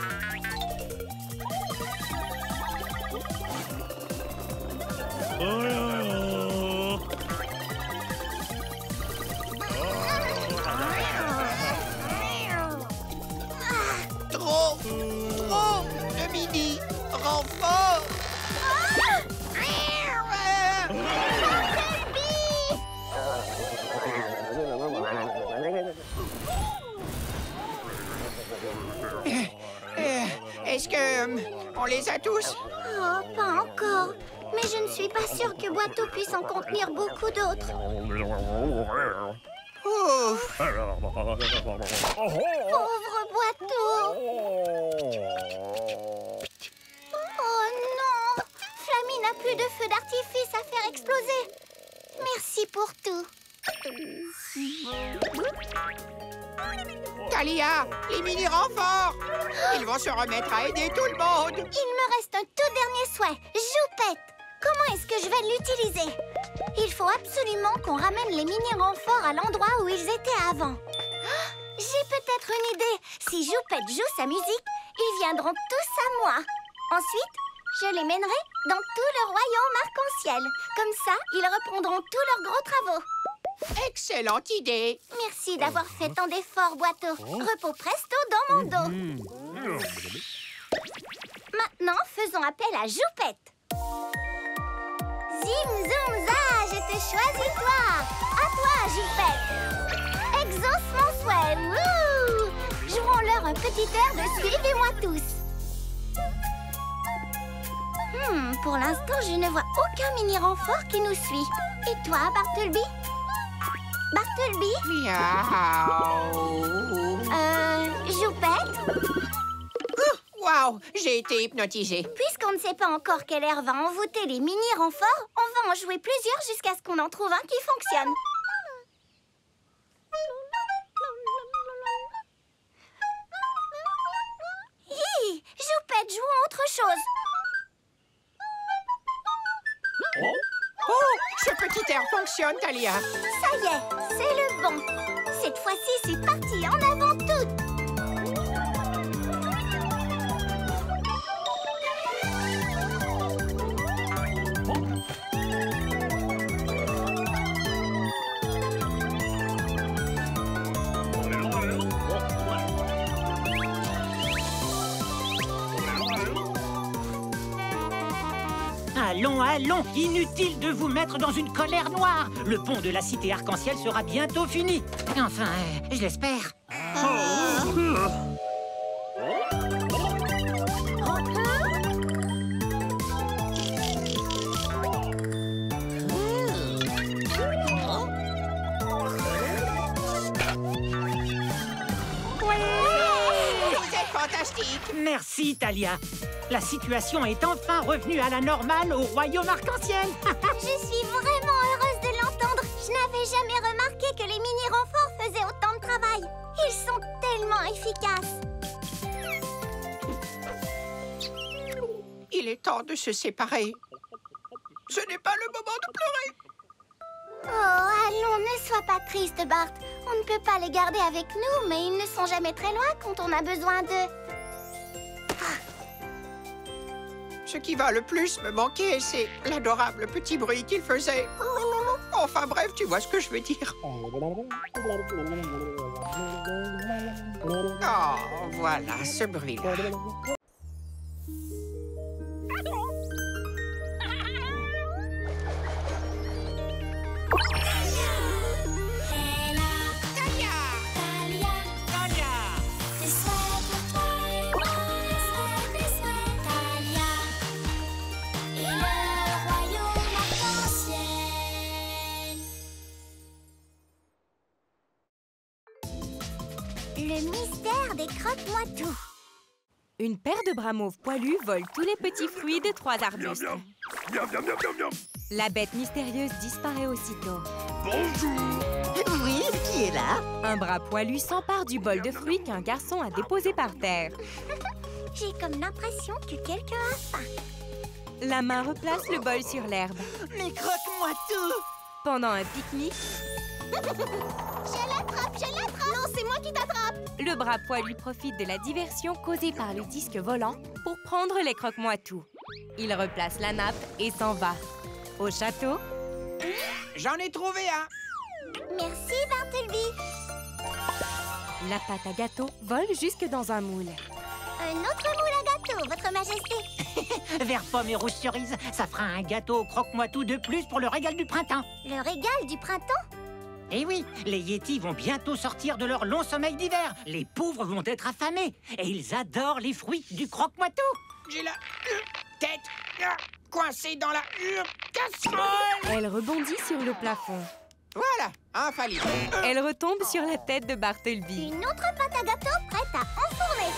Trop Trop de mini Est-ce que on les a tous? Oh, pas encore. Mais je ne suis pas sûre que Boiteau puisse en contenir beaucoup d'autres. Ouf. Pauvre Boiteau. Oh non! Flammy n'a plus de feu d'artifice à faire exploser. Merci pour tout. Thalia, les mini-renforts! Ils vont se remettre à aider tout le monde! Il me reste un tout dernier souhait. Joupette! Comment est-ce que je vais l'utiliser? Il faut absolument qu'on ramène les mini-renforts à l'endroit où ils étaient avant. Oh, j'ai peut-être une idée. Si Joupette joue sa musique, ils viendront tous à moi. Ensuite, je les mènerai dans tout le royaume arc-en-ciel. Comme ça, ils reprendront tous leurs gros travaux. Excellente idée! Merci d'avoir fait tant d'efforts, Boiteau. Repos presto dans mon dos. Maintenant, faisons appel à Joupette. Zim, zoom, za, je te choisis toi. À toi, Joupette. Exauce mon souhait. Wouh! Jouons-leur un petit air de Suivez-moi tous. Pour l'instant, je ne vois aucun mini-renfort qui nous suit. Et toi, Bartleby? Bartleby? Miaou! Joupette? Waouh! J'ai été hypnotisée. Puisqu'on ne sait pas encore quel air va envoûter les mini-renforts, on va en jouer plusieurs jusqu'à ce qu'on en trouve un qui fonctionne. Hi! Joupette, jouons autre chose. Oh! Ce petit air fonctionne, Thalia. Ça y est, c'est le bon. Cette fois-ci, c'est parti, en avant toutes. Allons, allons, inutile de vous mettre dans une colère noire. Le pont de la cité arc-en-ciel sera bientôt fini. Enfin, je l'espère. Vous êtes fantastique. Merci, Thalia. La situation est enfin revenue à la normale au royaume arc-en-ciel. Je suis vraiment heureuse de l'entendre. Je n'avais jamais remarqué que les mini-renforts faisaient autant de travail. Ils sont tellement efficaces. Il est temps de se séparer. Ce n'est pas le moment de pleurer. Oh, allons, ne sois pas triste, Bart. On ne peut pas les garder avec nous, mais ils ne sont jamais très loin quand on a besoin d'eux. Ce qui va le plus me manquer, c'est l'adorable petit bruit qu'il faisait. Enfin bref, tu vois ce que je veux dire. Oh, voilà ce bruit-là. Le mystère des croque-moi-tout. Une paire de bras mauves poilus vole tous les petits fruits de 3 arbustes. La bête mystérieuse disparaît aussitôt. Bonjour! Oui, qui est là? Un bras poilu s'empare du bol de fruits qu'un garçon a déposé par terre. J'ai comme l'impression que quelqu'un a faim. La main replace le bol sur l'herbe. Mais croque-moi tout! Pendant un pique-nique, Je l'attrape, je l'attrape! Non, c'est moi qui t'attrape! le bras poilu profite de la diversion causée par le disque volant pour prendre les croque-moi-tout. Il replace la nappe et s'en va. Au château, J'en ai trouvé un. Merci, Bartleby. la pâte à gâteau vole jusque dans un moule. Un autre moule à gâteau, Votre Majesté. Vert pomme et rouge cerise, ça fera un gâteau croque-moi tout de plus pour le régal du printemps. Le régal du printemps? Eh oui, les Yetis vont bientôt sortir de leur long sommeil d'hiver. Les pauvres vont être affamés. Et ils adorent les fruits du croque-moi-tout. J'ai la tête coincée dans la casserole. Elle rebondit sur le plafond. Voilà, infaillible. Elle retombe sur la tête de Bartleby. Une autre pâte à gâteau prête à enfourner.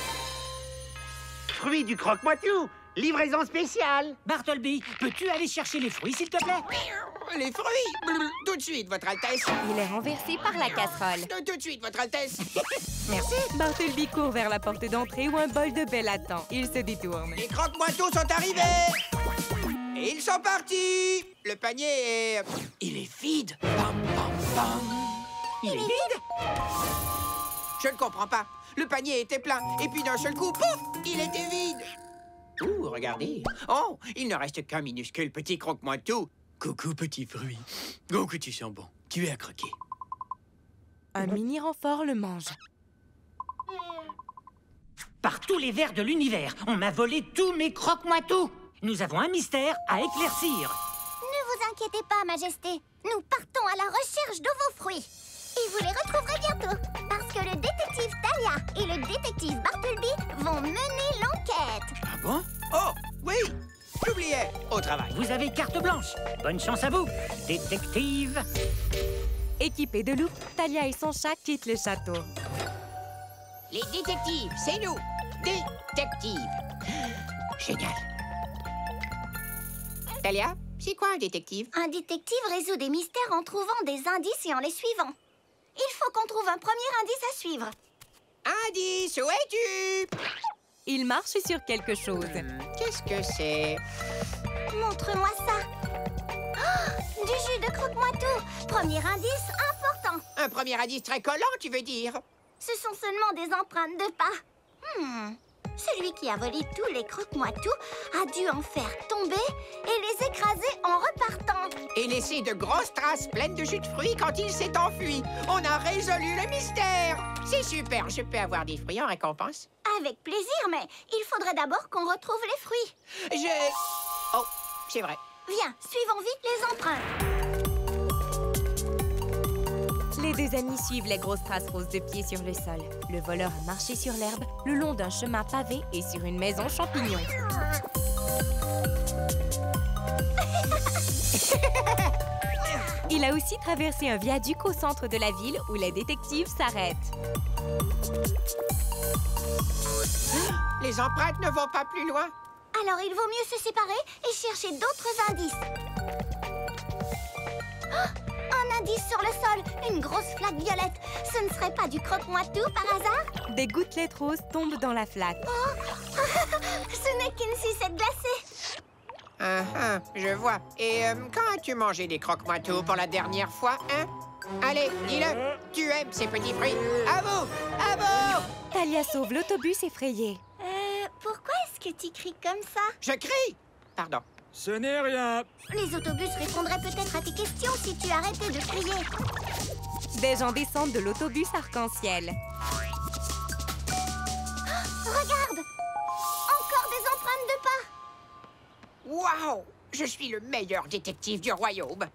Fruits du croque-moi-tout. Livraison spéciale. Bartleby, peux-tu aller chercher les fruits, s'il te plaît? Les fruits. Tout de suite, Votre Altesse. Il est renversé par la casserole. Tout de suite, Votre Altesse. Merci. Bartleby court vers la porte d'entrée où un bol de belle attend. Il se détourne. Les croque-moi-tout sont arrivés. Et ils sont partis. Le panier est... Il est vide. Bam, bam, bam. Il est vide? Je ne comprends pas. Le panier était plein. Et puis d'un seul coup, pouf, il était vide. Ouh, regardez. Oh, il ne reste qu'un minuscule petit croque-moi-tout. Coucou, petit fruit. Oh, que tu sens bon. Tu es à croquer. Un mini renfort le mange. Par tous les vers de l'univers, on m'a volé tous mes croque-moi-tout. Nous avons un mystère à éclaircir. Ne vous inquiétez pas, Majesté. Nous partons à la recherche de vos fruits. Et vous les retrouverez bientôt. Parce que le détective Talia et le détective Bartleby vont mener l'enquête. Ah bon? Oh, oui. J'oubliais. Au travail. Vous avez carte blanche. Bonne chance à vous, détective. Équipée de loups, Talia et son chat quittent le château. Les détectives, c'est nous. Détectives. Génial. Talia, c'est quoi un détective? Un détective résout des mystères en trouvant des indices et en les suivant. Il faut qu'on trouve un premier indice à suivre. Indice, où es-tu? Il marche sur quelque chose. Qu'est-ce que c'est? Montre-moi ça. Oh, du jus de croque-moi-tout. Premier indice important. Un premier indice très collant, tu veux dire? Ce sont seulement des empreintes de pas. Celui qui a volé tous les croque-moi-tout a dû en faire tomber et les écraser en repartant. Et laisser de grosses traces pleines de jus de fruits quand il s'est enfui. On a résolu le mystère. C'est super, je peux avoir des fruits en récompense? Avec plaisir, mais il faudrait d'abord qu'on retrouve les fruits. Oh, c'est vrai. Viens, suivons vite les empreintes. Les deux amis suivent les grosses traces roses de pieds sur le sol. Le voleur a marché sur l'herbe, le long d'un chemin pavé et sur une maison champignon. Il a aussi traversé un viaduc au centre de la ville où les détectives s'arrêtent. Les empreintes ne vont pas plus loin. Alors il vaut mieux se séparer et chercher d'autres indices. Un indice sur le sol, une grosse flaque violette. Ce ne serait pas du croque-moi-tout par hasard? Des gouttelettes roses tombent dans la flaque. Oh, ce n'est qu'une sucette glacée. Je vois. Et quand as-tu mangé des croque-moi-tout pour la dernière fois, hein? Allez, dis-le. Tu aimes ces petits fruits. À vous! À vous! Talia sauve l'autobus effrayé. Pourquoi est-ce que tu cries comme ça? Je crie! Pardon. Ce n'est rien. Les autobus répondraient peut-être à tes questions si tu arrêtais de crier. Des gens descendent de l'autobus arc-en-ciel. Regarde! Encore des empreintes de pas. Waouh! Je suis le meilleur détective du royaume.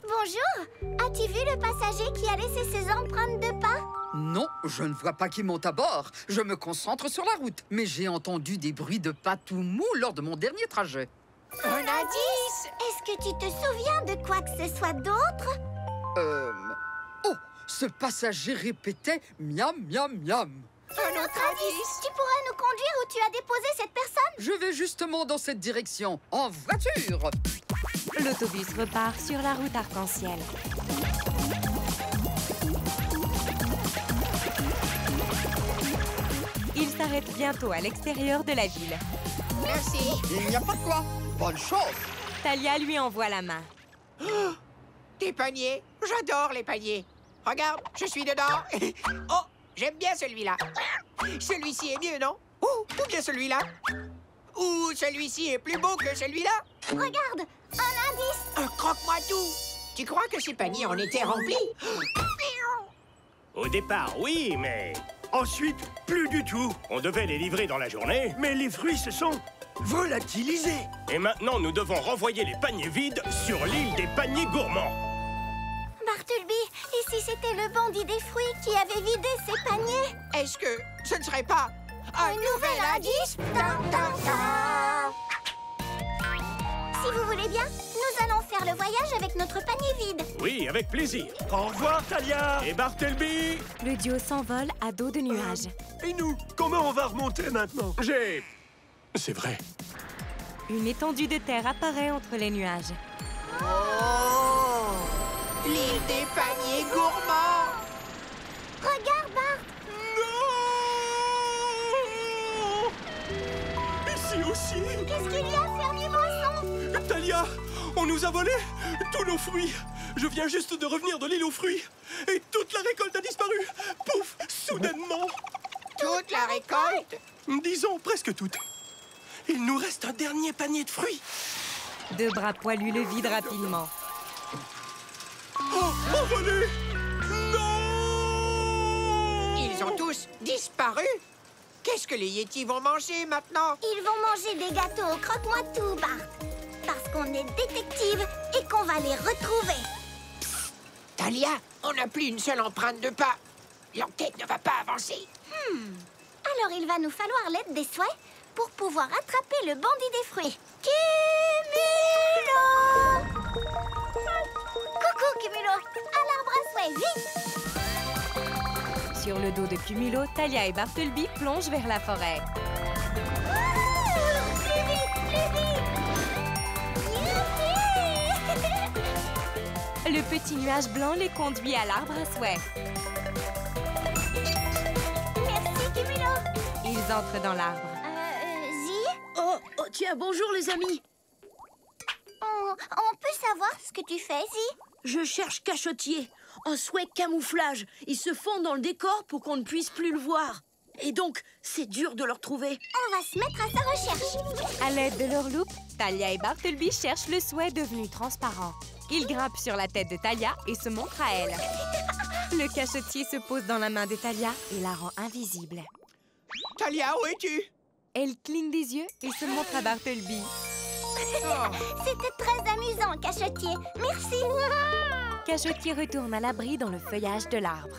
Bonjour! As-tu vu le passager qui a laissé ses empreintes de pas? Non, je ne vois pas qui monte à bord. Je me concentre sur la route. Mais j'ai entendu des bruits de pas tout mou lors de mon dernier trajet. Un indice! Est-ce que tu te souviens de quoi que ce soit d'autre? Oh, ce passager répétait miam, miam, miam. Un autre indice? Tu pourrais nous conduire où tu as déposé cette personne? Je vais justement dans cette direction, en voiture. L'autobus repart sur la route arc-en-ciel. Il s'arrête bientôt à l'extérieur de la ville. Merci. Il n'y a pas de quoi. Bonne chance. Talia lui envoie la main. Oh, des paniers. J'adore les paniers. Regarde, je suis dedans. Oh, j'aime bien celui-là. Celui-ci est mieux, non? Ou bien celui-là. Ou celui-ci est plus beau que celui-là. Regarde, un indice. Un croque-moi-tout. Tu crois que ces paniers en étaient remplis? Au départ, oui, mais... Ensuite, plus du tout. On devait les livrer dans la journée, mais les fruits se sont volatilisés. Et maintenant, nous devons renvoyer les paniers vides sur l'île des paniers gourmands. Bartleby, et si c'était le bandit des fruits qui avait vidé ses paniers. Est-ce que ce ne serait pas Un nouvel indice? Tan, tan, tan. Si vous voulez bien, nous allons faire le voyage avec notre panier vide. Oui, avec plaisir. Au revoir, Talia et Bartleby. Le duo s'envole à dos de nuages. Et nous, comment on va remonter maintenant? C'est vrai. Une étendue de terre apparaît entre les nuages. Oh! L'île des paniers gourmands! Regarde, Bart! Non! Ici aussi! Qu'est-ce qu'il y a, fermier Moisson? Talia, on nous a volé tous nos fruits. Je viens juste de revenir de l'île aux fruits. Et toute la récolte a disparu. Pouf, soudainement. Toute la récolte? Disons presque toute. Il nous reste un dernier panier de fruits. Deux bras poilus le vident rapidement. Oh, envolé! Non! Ils ont tous disparu? Qu'est-ce que les Yetis vont manger maintenant? Ils vont manger des gâteaux au croque-moi-tout, Bart. Parce qu'on est détective et qu'on va les retrouver. Talia, on n'a plus une seule empreinte de pas. L'enquête ne va pas avancer. Alors il va nous falloir l'aide des souhaits pour pouvoir attraper le bandit des fruits. Cumulo! Coucou, Cumulo! À l'arbre à souhait, vite! Sur le dos de Cumulo, Talia et Bartleby plongent vers la forêt. Plus vite, plus vite! Youpi! Le petit nuage blanc les conduit à l'arbre à souhait. Merci, Cumulo! Ils entrent dans l'arbre. Zi? Oh, tiens, bonjour les amis. On peut savoir ce que tu fais, Zi? Je cherche Cachotier, un souhait camouflage. Il se fond dans le décor pour qu'on ne puisse plus le voir. Et donc, c'est dur de le retrouver. On va se mettre à sa recherche. À l'aide de leur loupe, Talia et Bartleby cherchent le souhait devenu transparent. Ils grimpent sur la tête de Talia et se montrent à elle. Le cachotier se pose dans la main de Talia et la rend invisible. Talia, où es-tu? Elle cligne des yeux et se montre à Bartleby. C'était très amusant, Cachotier. Merci. Cachotier retourne à l'abri dans le feuillage de l'arbre.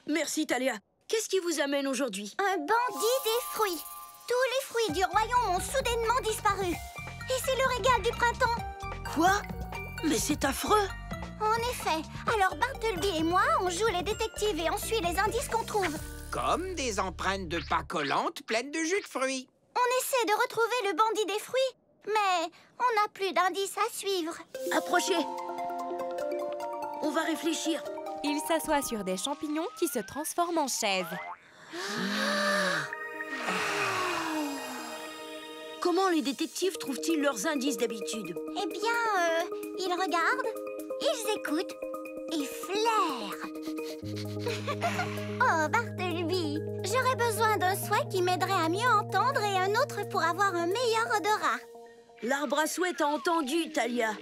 Merci, Talia. Qu'est-ce qui vous amène aujourd'hui? Un bandit des fruits. Tous les fruits du royaume ont soudainement disparu. Et c'est le régal du printemps. Quoi? Mais c'est affreux. En effet. Alors Bartleby et moi, on joue les détectives et on suit les indices qu'on trouve. Comme des empreintes de pas collantes pleines de jus de fruits. On essaie de retrouver le bandit des fruits, mais on n'a plus d'indices à suivre. Approchez. On va réfléchir. Il s'assoit sur des champignons qui se transforment en chaises. Comment les détectives trouvent-ils leurs indices d'habitude? Eh bien, ils regardent, ils écoutent, ils flairent. Oh, Bartleby, j'aurais besoin d'un souhait qui m'aiderait à mieux entendre et un autre pour avoir un meilleur odorat. L'arbre à souhait t'a entendu, Talia.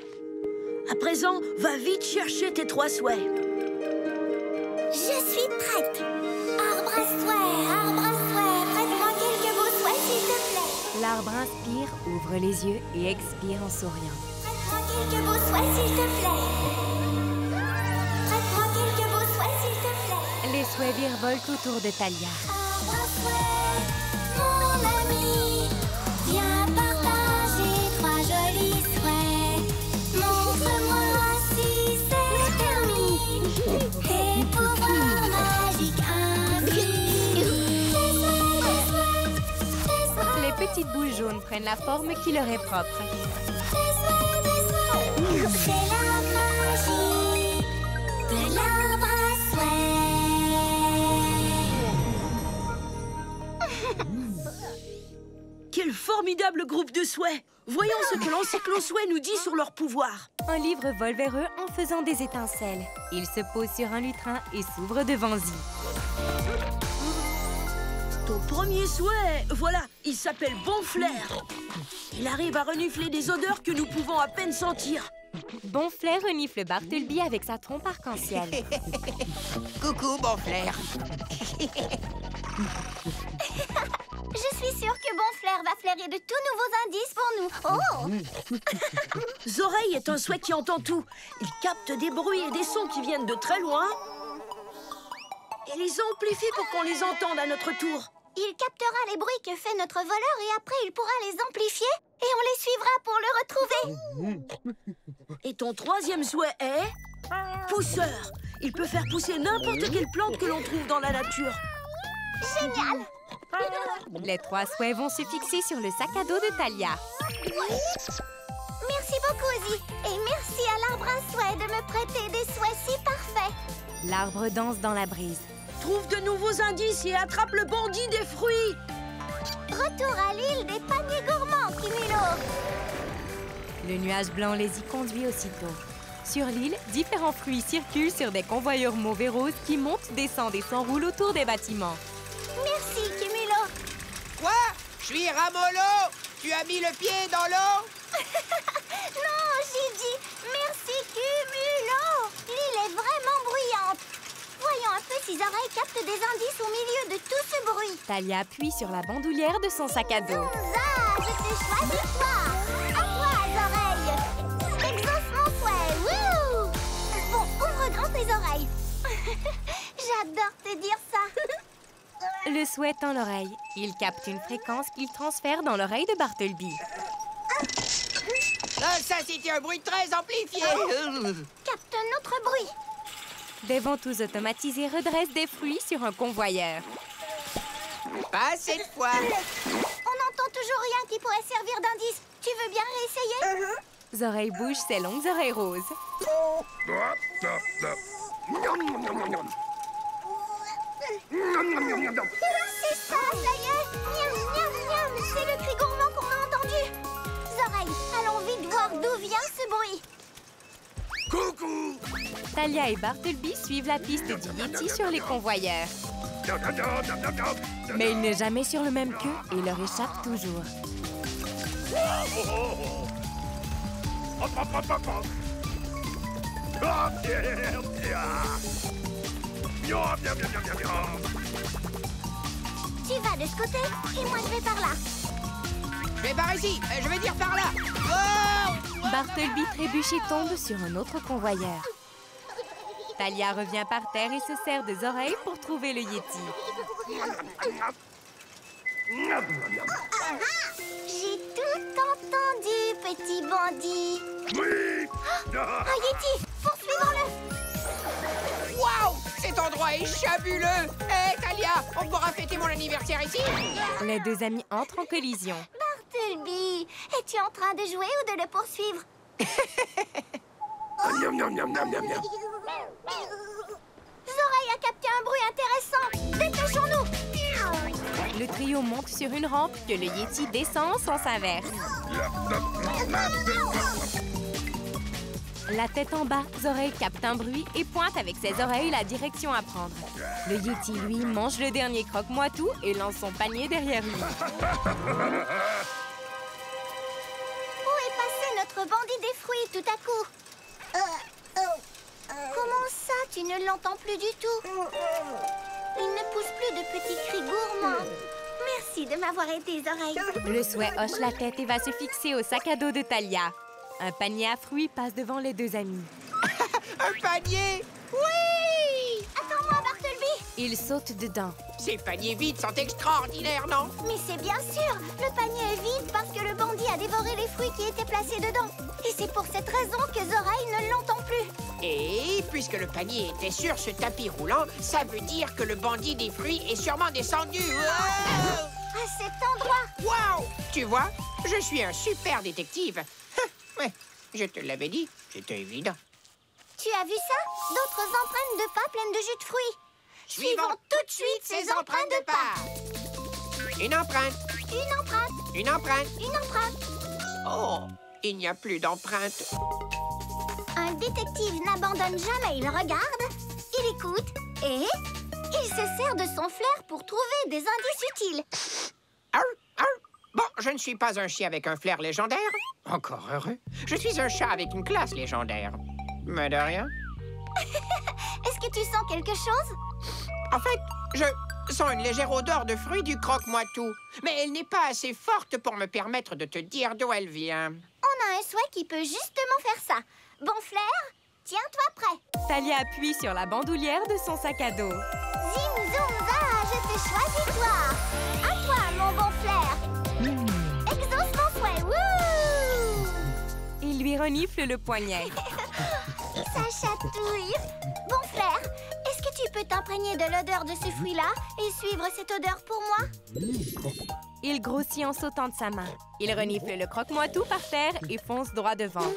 À présent, va vite chercher tes 3 souhaits. Je suis prête. Arbre à souhait, prête-moi quelques beaux souhaits, s'il te plaît. L'arbre inspire, ouvre les yeux et expire en souriant. Prête-moi quelques beaux souhaits, s'il te plaît. Prête-moi quelques beaux souhaits, s'il te plaît. Les souhaits virevoltent autour de Talia. Arbre à souhait, mon ami, viens partager 3 jolis souhaits. Montre-moi si c'est permis. Et pouvoir magique infini. Les petites boules jaunes prennent la forme qui leur est propre. C'est la magie de l'arbre à souhait. Quel formidable groupe de souhaits! Voyons ce que l'encyclo souhait nous dit sur leur pouvoir. Un livre vole vers eux en faisant des étincelles. Il se pose sur un lutrin et s'ouvre devant Zi. Ton premier souhait, voilà, il s'appelle Bon Flair. Il arrive à renifler des odeurs que nous pouvons à peine sentir. Bon Flair renifle Bartleby avec sa trompe arc-en-ciel. Coucou, Bon Flair. Je suis sûre que Bonflair va flairer de tout nouveaux indices pour nous. Oh! Zoreille est un souhait qui entend tout. Il capte des bruits et des sons qui viennent de très loin et les amplifie pour qu'on les entende à notre tour. Il captera les bruits que fait notre voleur et après il pourra les amplifier et on les suivra pour le retrouver. Et ton troisième souhait est... pousseur. Il peut faire pousser n'importe quelle plante que l'on trouve dans la nature. Génial! Les 3 souhaits vont se fixer sur le sac à dos de Talia. Merci beaucoup, Ozzy. Et merci à l'arbre à souhait de me prêter des souhaits si parfaits. L'arbre danse dans la brise. Trouve de nouveaux indices et attrape le bandit des fruits. Retour à l'île des paniers gourmands, Cumulo. Le nuage blanc les y conduit aussitôt. Sur l'île, différents fruits circulent sur des convoyeurs mauves et roses qui montent, descendent et s'enroulent autour des bâtiments. Merci, Cumulo. Quoi? Je suis Ramolo. Tu as mis le pied dans l'eau? Non, j'ai dit merci, Cumulo. L'île est vraiment bruyante. Voyons un peu si Zoreille capte des indices au milieu de tout ce bruit. Talia appuie sur la bandoulière de son sac à dos. Zonza, je te choisis toi. À toi, Zoreille. Exauce mon souhait. Wouh! Bon, ouvre grand tes oreilles. J'adore te dire ça. Le souhait tend l'oreille. Il capte une fréquence qu'il transfère dans l'oreille de Bartleby. Ça, c'était un bruit très amplifié. Capte un autre bruit. Des ventouses automatisées redressent des fruits sur un convoyeur. Pas cette fois. On n'entend toujours rien qui pourrait servir d'indice. Tu veux bien réessayer? Zoreille bouge ses longues oreilles roses. C'est ça, ça y est. Miam, miam, miam. C'est le cri gourmand qu'on a entendu. Zoreille, allons vite voir d'où vient ce bruit. Coucou! Talia et Bartleby suivent la piste du Yeti sur les convoyeurs. Mais il n'est jamais sur le même queue et leur échappe toujours. Tu vas de ce côté et moi je vais par là. Je vais par ici. Je vais dire par là. Oh! Bartleby trébuche et tombe sur un autre convoyeur. Talia revient par terre et se sert des oreilles pour trouver le Yeti. J'ai tout entendu, petit bandit. Oui! Un Yeti! Poursuivons-le! Waouh! Cet endroit est fabuleux! Hé, Talia, on pourra fêter mon anniversaire ici? Les 2 amis entrent en collision. Bartleby, es-tu en train de jouer ou de le poursuivre? Zoreille a capté un bruit intéressant. Dépêchons-nous! Le trio monte sur une rampe que le Yeti descend sans s'inverse. La tête en bas, Zoreille capte un bruit et pointe avec ses oreilles la direction à prendre. Le Yeti, lui, mange le dernier croque-moi-tout et lance son panier derrière lui. Où est passé notre bandit des fruits tout à coup? Comment ça, tu ne l'entends plus du tout? Il ne pousse plus de petits cris gourmands. Merci de m'avoir aidé, Zoreille. Le souhait hoche la tête et va se fixer au sac à dos de Talia. Un panier à fruits passe devant les 2 amis. Un panier? Oui! Attends-moi, Bartleby! Il saute dedans. Ces paniers vides sont extraordinaires, non? Mais c'est bien sûr! Le panier est vide parce que le bandit a dévoré les fruits qui étaient placés dedans. Et c'est pour cette raison que Zoreille ne l'entend plus. Et puisque le panier était sur ce tapis roulant, ça veut dire que le bandit des fruits est sûrement descendu. Wow! À cet endroit! Waouh! Tu vois, je suis un super détective. Ouais, je te l'avais dit, c'était évident. Tu as vu ça? D'autres empreintes de pas pleines de jus de fruits. Suivons tout de suite ces empreintes de pas. Une empreinte. Une empreinte. Une empreinte. Une empreinte. Oh, il n'y a plus d'empreinte. Un détective n'abandonne jamais, il regarde, il écoute et il se sert de son flair pour trouver des indices utiles. Arr, arr. Bon, je ne suis pas un chien avec un flair légendaire. Encore heureux. Je suis un chat avec une classe légendaire. Mais de rien. Est-ce que tu sens quelque chose? En fait, sent une légère odeur de fruits du croque-moi-tout. Mais elle n'est pas assez forte pour me permettre de te dire d'où elle vient. On a un souhait qui peut justement faire ça. Bon Flair, tiens-toi prêt. Talia appuie sur la bandoulière de son sac à dos. Zim, zoom, za, je te choisis, toi. À toi, mon bon Flair. Exauce mon souhait, wouh! Il lui renifle le poignet. Ça chatouille. Bon Flair, est-ce que tu peux t'imprégner de l'odeur de ce fruit-là et suivre cette odeur pour moi? Il grossit en sautant de sa main. Il renifle le croque-moi-tout par terre et fonce droit devant.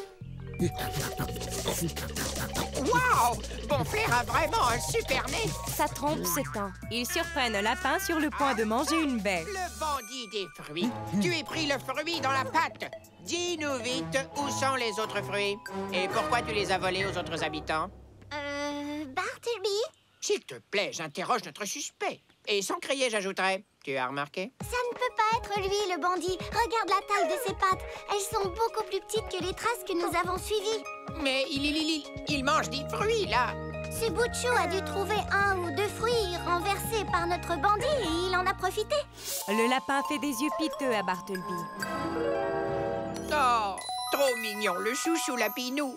Wow! Bon Flair a vraiment un super nez! Sa trompe se tend. Ils surprennent un lapin sur le point de manger une baie. Le bandit des fruits. Tu as pris le fruit dans la patte. Dis-nous vite, où sont les autres fruits? Et pourquoi tu les as volés aux autres habitants? Bartleby? S'il te plaît, j'interroge notre suspect. Et sans crier, j'ajouterais. Tu as remarqué? Ça ne peut pas être lui, le bandit. Regarde la taille de ses pattes. Elles sont beaucoup plus petites que les traces que nous avons suivies. Mais il mange des fruits, là. Ce bout de chou a dû trouver un ou deux fruits renversés par notre bandit et il en a profité. Le lapin fait des yeux piteux à Bartleby. Oh, trop mignon, le chouchou lapinou.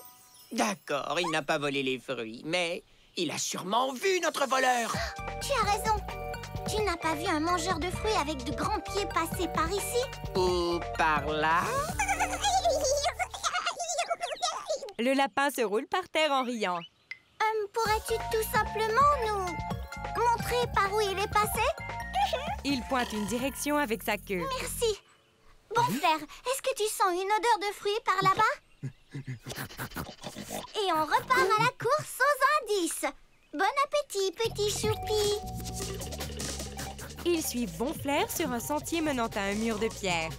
D'accord, il n'a pas volé les fruits, mais il a sûrement vu notre voleur. Tu as raison. Tu n'as pas vu un mangeur de fruits avec de grands pieds passer par ici? Ou par là? Le lapin se roule par terre en riant. Pourrais-tu tout simplement nous montrer par où il est passé? Il pointe une direction avec sa queue. Merci. Bon Flair, est-ce que tu sens une odeur de fruits par là-bas? Et on repart à la course aux indices. Bon appétit, petit choupi. Ils suivent Bon Flair sur un sentier menant à un mur de pierre.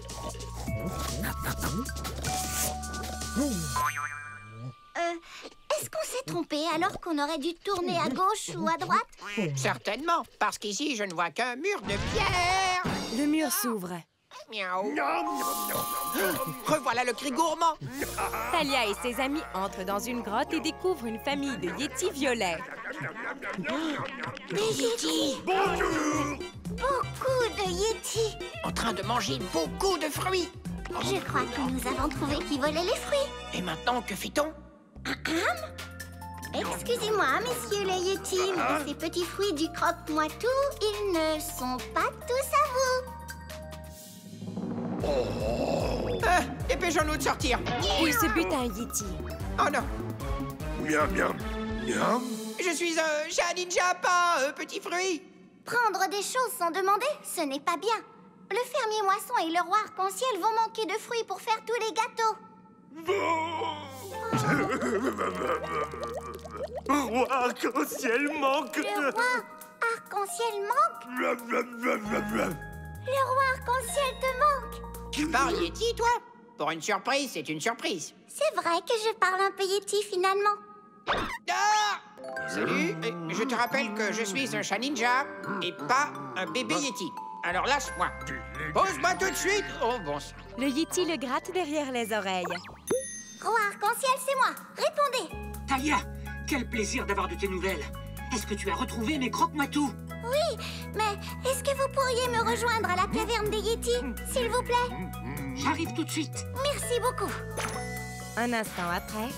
Est-ce qu'on s'est trompé alors qu'on aurait dû tourner à gauche ou à droite? Certainement, parce qu'ici, je ne vois qu'un mur de pierre. Le mur s'ouvre. Miaou. Revoilà le cri gourmand. Talia et ses amis entrent dans une grotte et découvrent une famille de yétis violets. Des yétis! Bonjour! Beaucoup de yétis! En train de manger beaucoup de fruits. Je crois que nous avons trouvé qui volait les fruits. Et maintenant, que fait-on? Excusez-moi, messieurs les yétis, mais ces petits fruits du croque-moi-tout, ils ne sont pas tous à vous. Ah, dépêchons-nous de sortir. Il se bute à un yéti. Oh non. Miam, miam, miam. Je suis un chat ninja, pas un petit fruit. Prendre des choses sans demander, ce n'est pas bien. Le fermier moisson et le roi arc-en-ciel vont manquer de fruits pour faire tous les gâteaux. Roi arc-en-ciel manque Le roi arc-en-ciel manque? Le roi arc-en-ciel te manque? Tu parles yéti, toi? Pour une surprise, c'est une surprise. C'est vrai que je parle un peu yéti, finalement. Ah! Salut, je te rappelle que je suis un chat ninja et pas un bébé yéti. Alors lâche-moi. Pose-moi tout de suite. Oh bon sang. Le yéti le gratte derrière les oreilles. Roi arc-en-ciel, c'est moi. Répondez. Talia, quel plaisir d'avoir de tes nouvelles. Est-ce que tu as retrouvé mes croque-moi-tout? Oui, mais est-ce que vous pourriez me rejoindre à la caverne des yétis, s'il vous plaît? J'arrive tout de suite. Merci beaucoup. Un instant après...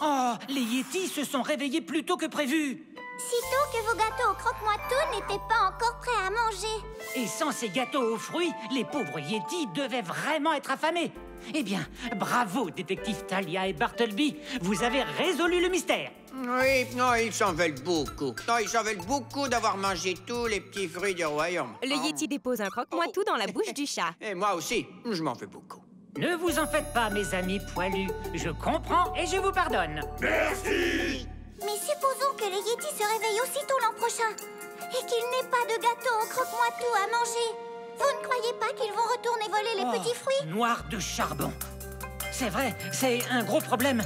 Oh, les yétis se sont réveillés plus tôt que prévu. Sitôt que vos gâteaux au croque-moi-tout n'étaient pas encore prêts à manger. Et sans ces gâteaux aux fruits, les pauvres yétis devaient vraiment être affamés. Eh bien, bravo, détective Talia et Bartleby. Vous avez résolu le mystère. Oui, non, ils s'en veulent beaucoup. Non, ils s'en veulent beaucoup d'avoir mangé tous les petits fruits du royaume. Le yéti dépose un croque-moi-tout dans la bouche du chat. Et moi aussi, je m'en veux beaucoup. Ne vous en faites pas, mes amis poilus. Je comprends et je vous pardonne. Merci! Mais supposons que les yétis se réveillent aussitôt l'an prochain et qu'il n'ait pas de gâteau au croque-moi-tout à manger. Vous ne croyez pas qu'ils vont retourner voler les petits fruits? Noir de charbon. C'est vrai, c'est un gros problème.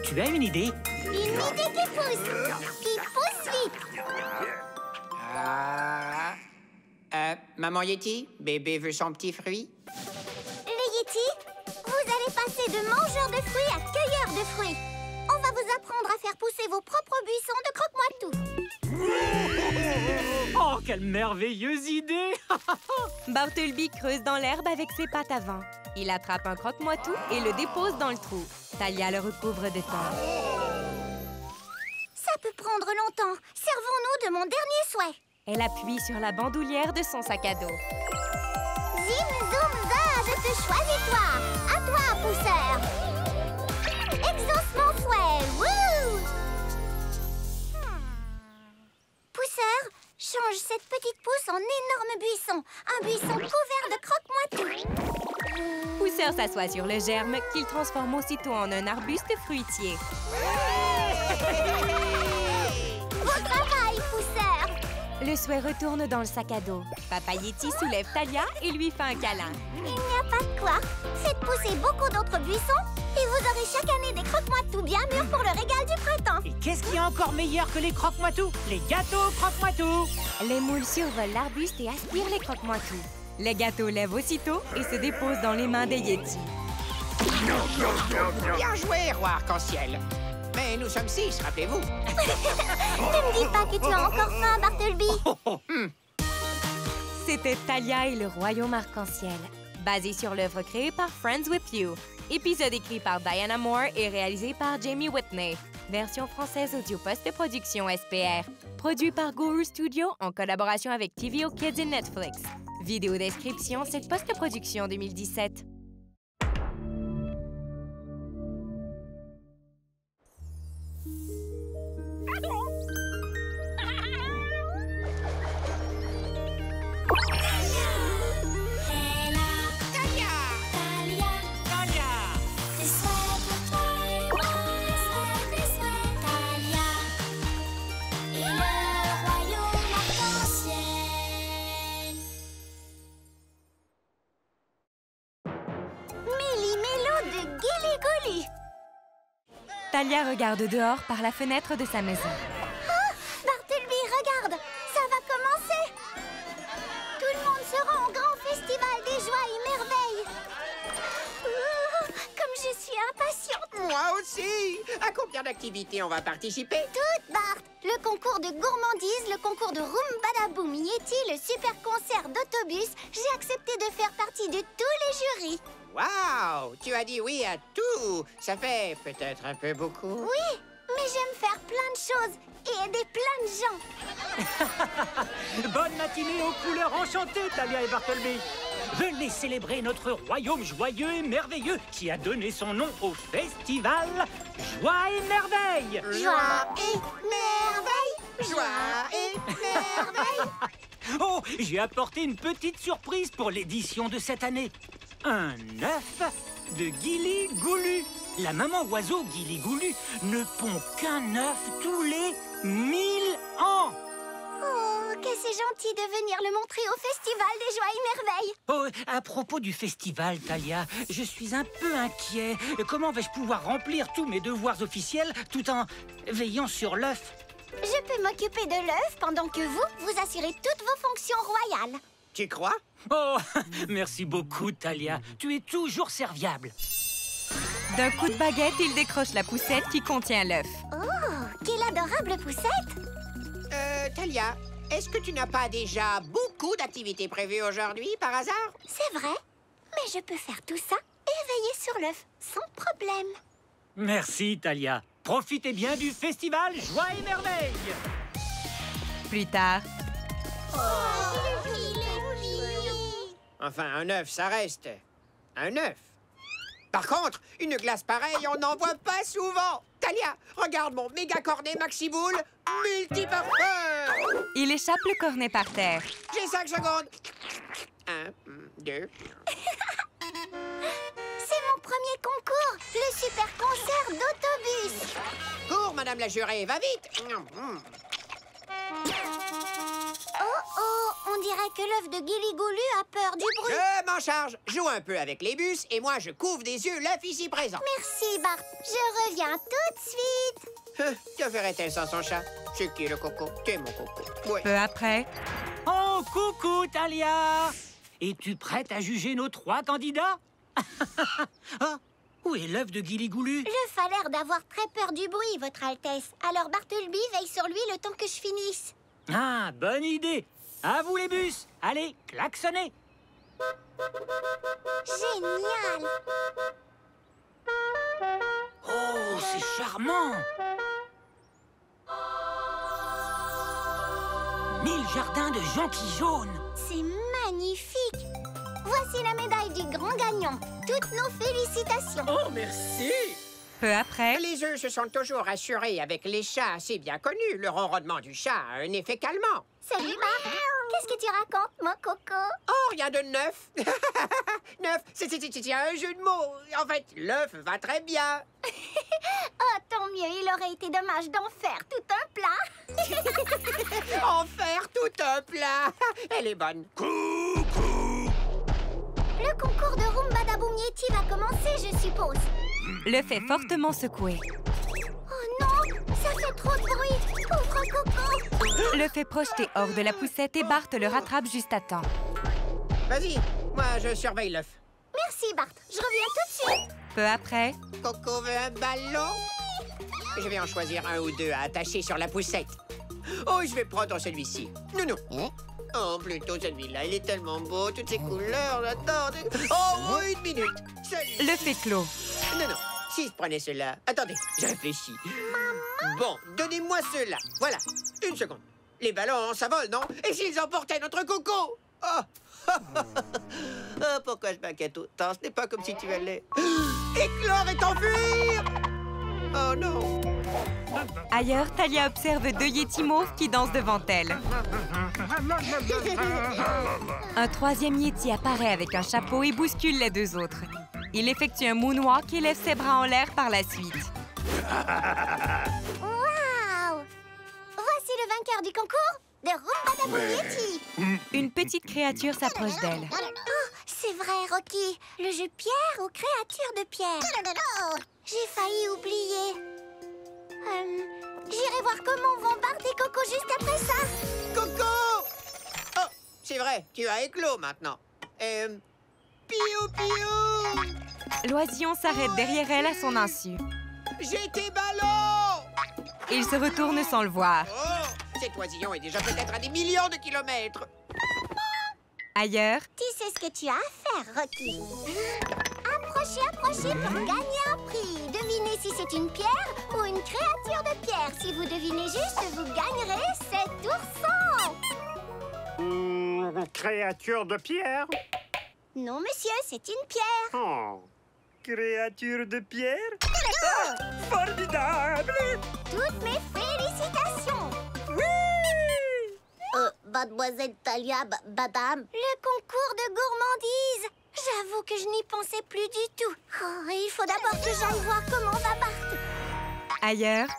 Tu as une idée? Une idée qui pousse vite. Maman Yeti, bébé veut son petit fruit. Les yétis, vous allez passer de mangeurs de fruits à cueilleurs de fruits. On va vous apprendre à faire pousser vos propres buissons de croque-moi-tout. Oh, quelle merveilleuse idée! Bartleby creuse dans l'herbe avec ses pattes avant. Il attrape un croque-moi-tout et le dépose dans le trou. Talia le recouvre de terre. Ça peut prendre longtemps. Servons-nous de mon dernier souhait. Elle appuie sur la bandoulière de son sac à dos. Zim, zoom, za, je te choisis toi. À toi, pousseur. Exauce mon souhait. Wouh! Pousseur, change cette petite pousse en énorme buisson. Un buisson couvert de croque-moi-tout. Pousseur s'assoit sur le germe qu'il transforme aussitôt en un arbuste fruitier. Bon travail, pousseur. Le souhait retourne dans le sac à dos. Papa Yeti soulève Talia et lui fait un câlin. Il n'y a pas de quoi. Faites pousser beaucoup d'autres buissons et vous aurez chaque année des croque-moi-tout bien mûrs pour le régal du printemps. Et qu'est-ce qui est encore meilleur que les croque-moi-tout? Les gâteaux croque-moi-tout! Les moules survolent l'arbuste et aspirent les croque-moi-tout. Les gâteaux lèvent aussitôt et se déposent dans les mains des Yetis. Bien joué, roi arc-en-ciel. Mais nous sommes 6, rappelez-vous. Ne me dis pas que tu as encore faim, Bartleby. C'était Talia et le royaume arc-en-ciel, basé sur l'œuvre créée par Friends with You. Épisode écrit par Diana Moore et réalisé par Jamie Whitney. Version française audio post-production SPR. Produit par Guru Studio en collaboration avec TVO Kids et Netflix. Vidéo description, cette post-production 2017. Talia regarde dehors par la fenêtre de sa maison. Oh, Bartleby, regarde, ça va commencer. Tout le monde se rend au grand festival des joies et merveilles. Comme je suis impatiente. Moi aussi. À combien d'activités on va participer? Toutes, Bart. Le concours de gourmandise, le concours de Rumbadaboom Yeti, le super concert d'autobus. J'ai accepté de faire partie de tous les jurys. Waouh! Tu as dit oui à tout. Ça fait peut-être un peu beaucoup. Oui, mais j'aime faire plein de choses et aider plein de gens. Bonne matinée aux couleurs enchantées, Talia et Bartleby. Venez célébrer notre royaume joyeux et merveilleux qui a donné son nom au festival Joie et Merveille. Joie et merveille. Joie et merveille. Oh, j'ai apporté une petite surprise pour l'édition de cette année. Un œuf de Gili Goulu. La maman oiseau Gili Goulu ne pond qu'un œuf tous les 1000 ans. Oh, que c'est gentil de venir le montrer au Festival des Joies et Merveilles. Oh, à propos du festival, Talia, je suis un peu inquiet. Comment vais-je pouvoir remplir tous mes devoirs officiels tout en veillant sur l'œuf? Je peux m'occuper de l'œuf pendant que vous assurez toutes vos fonctions royales. Tu crois? Oh, merci beaucoup, Talia. Tu es toujours serviable. D'un coup de baguette, il décroche la poussette qui contient l'œuf. Oh, quelle adorable poussette! Talia, est-ce que tu n'as pas déjà beaucoup d'activités prévues aujourd'hui, par hasard? C'est vrai, mais je peux faire tout ça et veiller sur l'œuf, sans problème. Merci, Talia. Profitez bien du festival Joie et Merveille. Plus tard. Enfin, un œuf, ça reste un œuf. Par contre, une glace pareille, on n'en voit pas souvent. Talia, regarde mon méga cornet Maxi-Boule multi-parfum. Il échappe le cornet par terre. J'ai 5 secondes. 1, 2. C'est mon premier concours, le super concert d'autobus. Cours, madame la jurée, va vite. Oh, on dirait que l'œuf de Gili-Goulu a peur du bruit. Je m'en charge. Joue un peu avec les bus et moi, je couvre des yeux l'œuf ici présent. Merci, Bart. Je reviens tout de suite. Que ferait-elle sans son chat? C'est qui le coco? Tu es mon coco. Oui. Peu après. Oh, coucou, Talia. Es-tu prête à juger nos 3 candidats? Ah, où est l'œuf de Gili-Goulu? L'œuf a l'air d'avoir très peur du bruit, Votre Altesse. Alors Bartleby veille sur lui le temps que je finisse. Ah, bonne idée. À vous les bus. Allez, klaxonnez. Génial! Oh, c'est charmant. 1000 jardins de jonquilles jaunes. C'est magnifique! Voici la médaille du grand gagnant. Toutes nos félicitations. Oh, merci! Peu après, Les œufs se sont toujours assurés avec les chats, c'est bien connu. Le ronronnement du chat a un effet calmant. Salut, Bart. Qu'est-ce que tu racontes, mon coco? Oh, rien de neuf. Neuf, c'est un jeu de mots. En fait, l'œuf va très bien. Oh, tant mieux. Il aurait été dommage d'en faire tout un plat. En faire tout un plat. Elle est bonne. Le concours de Rumbadaboom Yeti va commencer, je suppose. le fait fortement secouer. Oh non, ça fait trop de bruit. Pauvre coco. Le fait projeter hors de la poussette et Bart le rattrape juste à temps. Vas-y, moi je surveille l'œuf. Merci, Bart. Je reviens tout de suite. Peu après, Coco veut un ballon? Je vais en choisir un ou deux à attacher sur la poussette. Oh, je vais prendre celui-ci. Non. Oh, plutôt celui-là. Il est tellement beau, toutes ces couleurs, j'adore. Oh, une minute. le fait clos. Non. Si je prenais cela... Attendez, je réfléchis. Bon, donnez-moi ceux-là. Voilà, une seconde. Les ballons, ça vole, non? Et s'ils emportaient notre coco? Oh. Oh, pourquoi je m'inquiète autant? Ce n'est pas comme si tu allais... éclore et t'enfuir! Oh non! Ailleurs, Talia observe deux Yétis mauves qui dansent devant elle. Un troisième Yéti apparaît avec un chapeau et bouscule les deux autres. Il effectue un moonwalk et lève ses bras en l'air par la suite. Waouh! Voici le vainqueur du concours de Rumbadaboom Yeti. Une petite créature s'approche d'elle. Oh, c'est vrai, Rocky. Le jeu pierre ou créature de pierre. J'ai failli oublier. J'irai voir comment vont Bart et Coco juste après ça. Coco! Oh, c'est vrai, tu as éclos maintenant. Piou, piou! L'oisillon s'arrête derrière elle à son insu. J'ai tes ballons! Il se retourne sans le voir. Oh, cet oisillon est déjà peut-être à des millions de kilomètres. Ailleurs, Tu sais ce que tu as à faire, Rocky. Approchez pour gagner un prix. Devinez si c'est une pierre ou une créature de pierre. Si vous devinez juste, vous gagnerez cet ourson. Créature de pierre? Non, monsieur, c'est une pierre. Oh. Créature de pierre? Ah, formidable! Toutes mes félicitations. Mademoiselle Talia, madame. Le concours de gourmandise. J'avoue que je n'y pensais plus du tout. Oh, il faut d'abord que j'aille voir comment va Bart. ailleurs,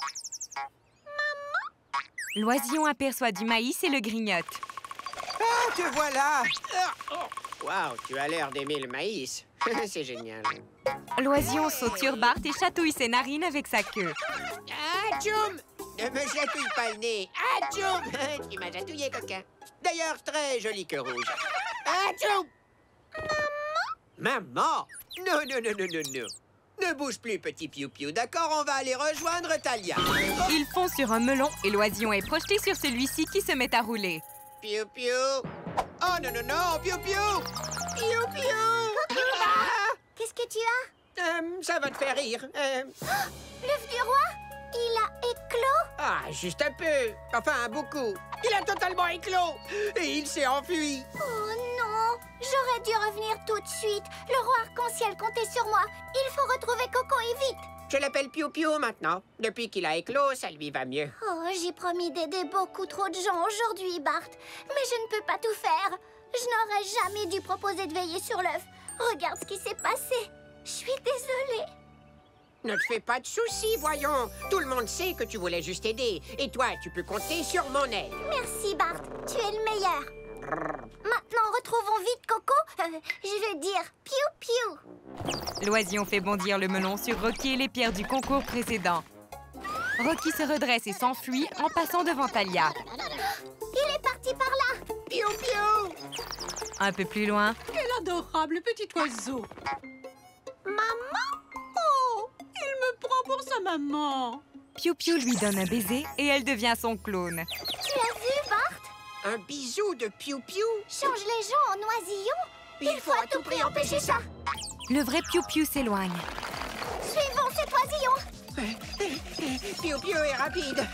l'oisillon aperçoit du maïs et le grignote. Ah, te voilà! Waouh, tu as l'air d'aimer le maïs. C'est génial. L'oisillon saute sur Bart et chatouille ses narines avec sa queue. Ah, Tchoum! Ne me chatouille pas le nez. Ah, Tchoum! Tu m'as chatouillé, coquin. D'ailleurs, très joli queue rouge. Ah, Tchoum! Maman? Non. Ne bouge plus, petit piou-piou, d'accord? On va aller rejoindre Talia. Ils font sur un melon et l'oisillon est projeté sur celui-ci qui se met à rouler. Piou-piou! Oh, non, piou-piou! Piou-piou! Qu'est-ce que tu as? Ça va te faire rire. L'œuf du roi? Il a éclos? Ah, juste un peu. Enfin, beaucoup. Il a totalement éclos. Et il s'est enfui. Oh non! J'aurais dû revenir tout de suite. Le roi arc-en-ciel comptait sur moi. Il faut retrouver Coco et vite. Je l'appelle Piou-Piou maintenant. Depuis qu'il a éclos, ça lui va mieux. Oh, j'ai promis d'aider beaucoup trop de gens aujourd'hui, Bart. Mais je ne peux pas tout faire. Je n'aurais jamais dû proposer de veiller sur l'œuf. Regarde ce qui s'est passé. Je suis désolée. Ne te fais pas de soucis, voyons. Tout le monde sait que tu voulais juste aider. Et toi, tu peux compter sur mon aide. Merci, Bart. Tu es le meilleur. Maintenant, retrouvons vite Coco. Je veux dire piou-piou. L'oisillon fait bondir le melon sur Rocky et les pierres du concours précédent. Rocky se redresse et s'enfuit en passant devant Talia. Il est parti par là. Piou-piou! Un peu plus loin, Quel adorable petit oiseau! Maman? Oh, il me prend pour sa maman! Piou-Piou lui donne un baiser et elle devient son clone. Tu as vu, Bart? Un bisou de Piou-Piou? Change les gens en oisillons? Il faut à tout prix empêcher ça. Le vrai Piou-Piou s'éloigne. Suivons cet oisillon. Piou-Piou est rapide.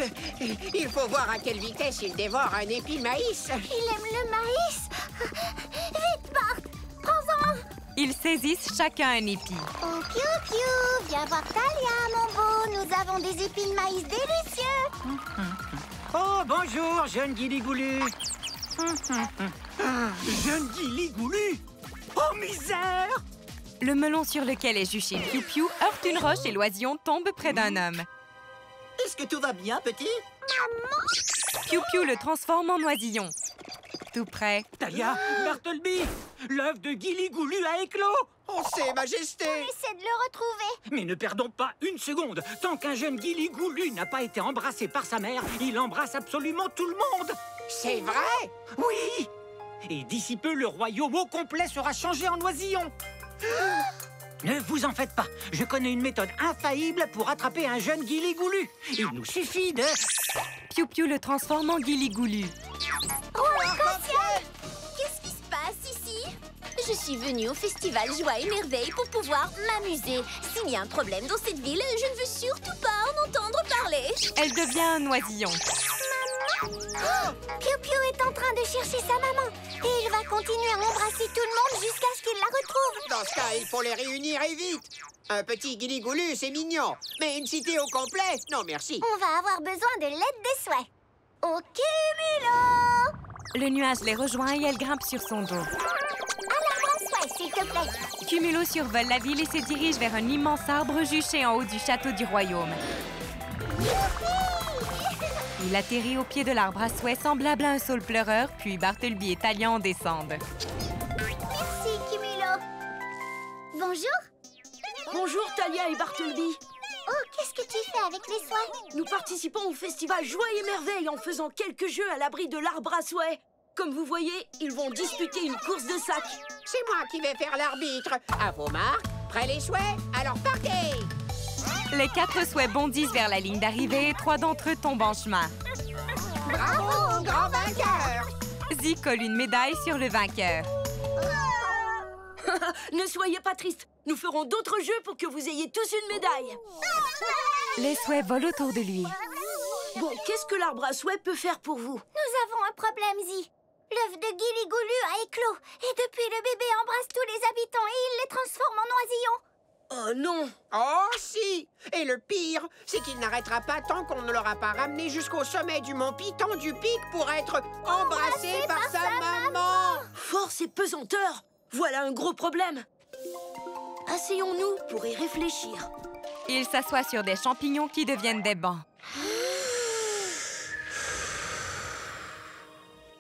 Il faut voir à quelle vitesse il dévore un épi de maïs. Il aime le maïs. Vite, Bart, prends-en. Ils saisissent chacun un épi. Oh, Piou-Piou, viens voir Talia, mon beau. Nous avons des épis de maïs délicieux. Oh, bonjour, jeune Guili-Goulu. Jeune Guili-Goulu. Oh, misère! Le melon sur lequel est juché Piou-Piou heurte une roche et l'oisillon tombe près d'un homme. Est-ce que tout va bien, petit? Piou-Piou le transforme en oisillon. Tout près. Talia, Bartleby, l'œuf de Guili-Goulu a éclos. On sait, Majesté. Essaie de le retrouver. Mais ne perdons pas une seconde. Tant qu'un jeune Guili-Goulu n'a pas été embrassé par sa mère, il embrasse absolument tout le monde. C'est vrai? Oui. Et d'ici peu, le royaume au complet sera changé en oisillon. Ne vous en faites pas. Je connais une méthode infaillible pour attraper un jeune Guili-Goulu. Il nous suffit de... Piou-Piou le transforme en Guili-Goulu. Qu'est-ce qui se passe ici? Je suis venue au festival Joie et Merveille pour pouvoir m'amuser. S'il y a un problème dans cette ville, je ne veux surtout pas en entendre parler. Elle devient un oisillon. Piou-Piou est en train de chercher sa maman. Et il va continuer à embrasser tout le monde jusqu'à ce qu'il la retrouve. Dans ce cas, il faut les réunir et vite. Un petit Guili-Goulu, c'est mignon. Mais une cité au complet? Non, merci. On va avoir besoin de l'aide des souhaits. Ok, Milo. Le nuage les rejoint et elle grimpe sur son dos. À l'arbre à souhait, s'il te plaît. Cumulo survole la ville et se dirige vers un immense arbre juché en haut du château du royaume. Il atterrit au pied de l'arbre à souhait semblable à un saule pleureur, puis Bartleby et Talia en descendent. Merci, Cumulo. Bonjour. Bonjour, Talia et Bartleby. Oh, qu'est-ce que tu fais avec les souhaits? Nous participons au festival Joie et Merveille en faisant quelques jeux à l'abri de l'arbre à souhait. Comme vous voyez, ils vont disputer une course de sac. C'est moi qui vais faire l'arbitre. À vos marques, prêts les souhaits, alors partez! Les 4 souhaits bondissent vers la ligne d'arrivée et 3 d'entre eux tombent en chemin. Bravo, grand vainqueur! Zee colle une médaille sur le vainqueur. Ne soyez pas tristes. Nous ferons d'autres jeux pour que vous ayez tous une médaille. Les souhaits volent autour de lui. Bon, qu'est-ce que l'arbre à souhait peut faire pour vous? Nous avons un problème, Zee. L'œuf de Guili-Goulu a éclos. Et depuis, le bébé embrasse tous les habitants et il les transforme en oisillons. Oh non! Oh si! Et le pire, c'est qu'il n'arrêtera pas tant qu'on ne l'aura pas ramené jusqu'au sommet du mont Piton du Pic pour être embrassé par sa maman! Force et pesanteur! Voilà un gros problème. Asseyons-nous pour y réfléchir. Il s'assoit sur des champignons qui deviennent des bancs.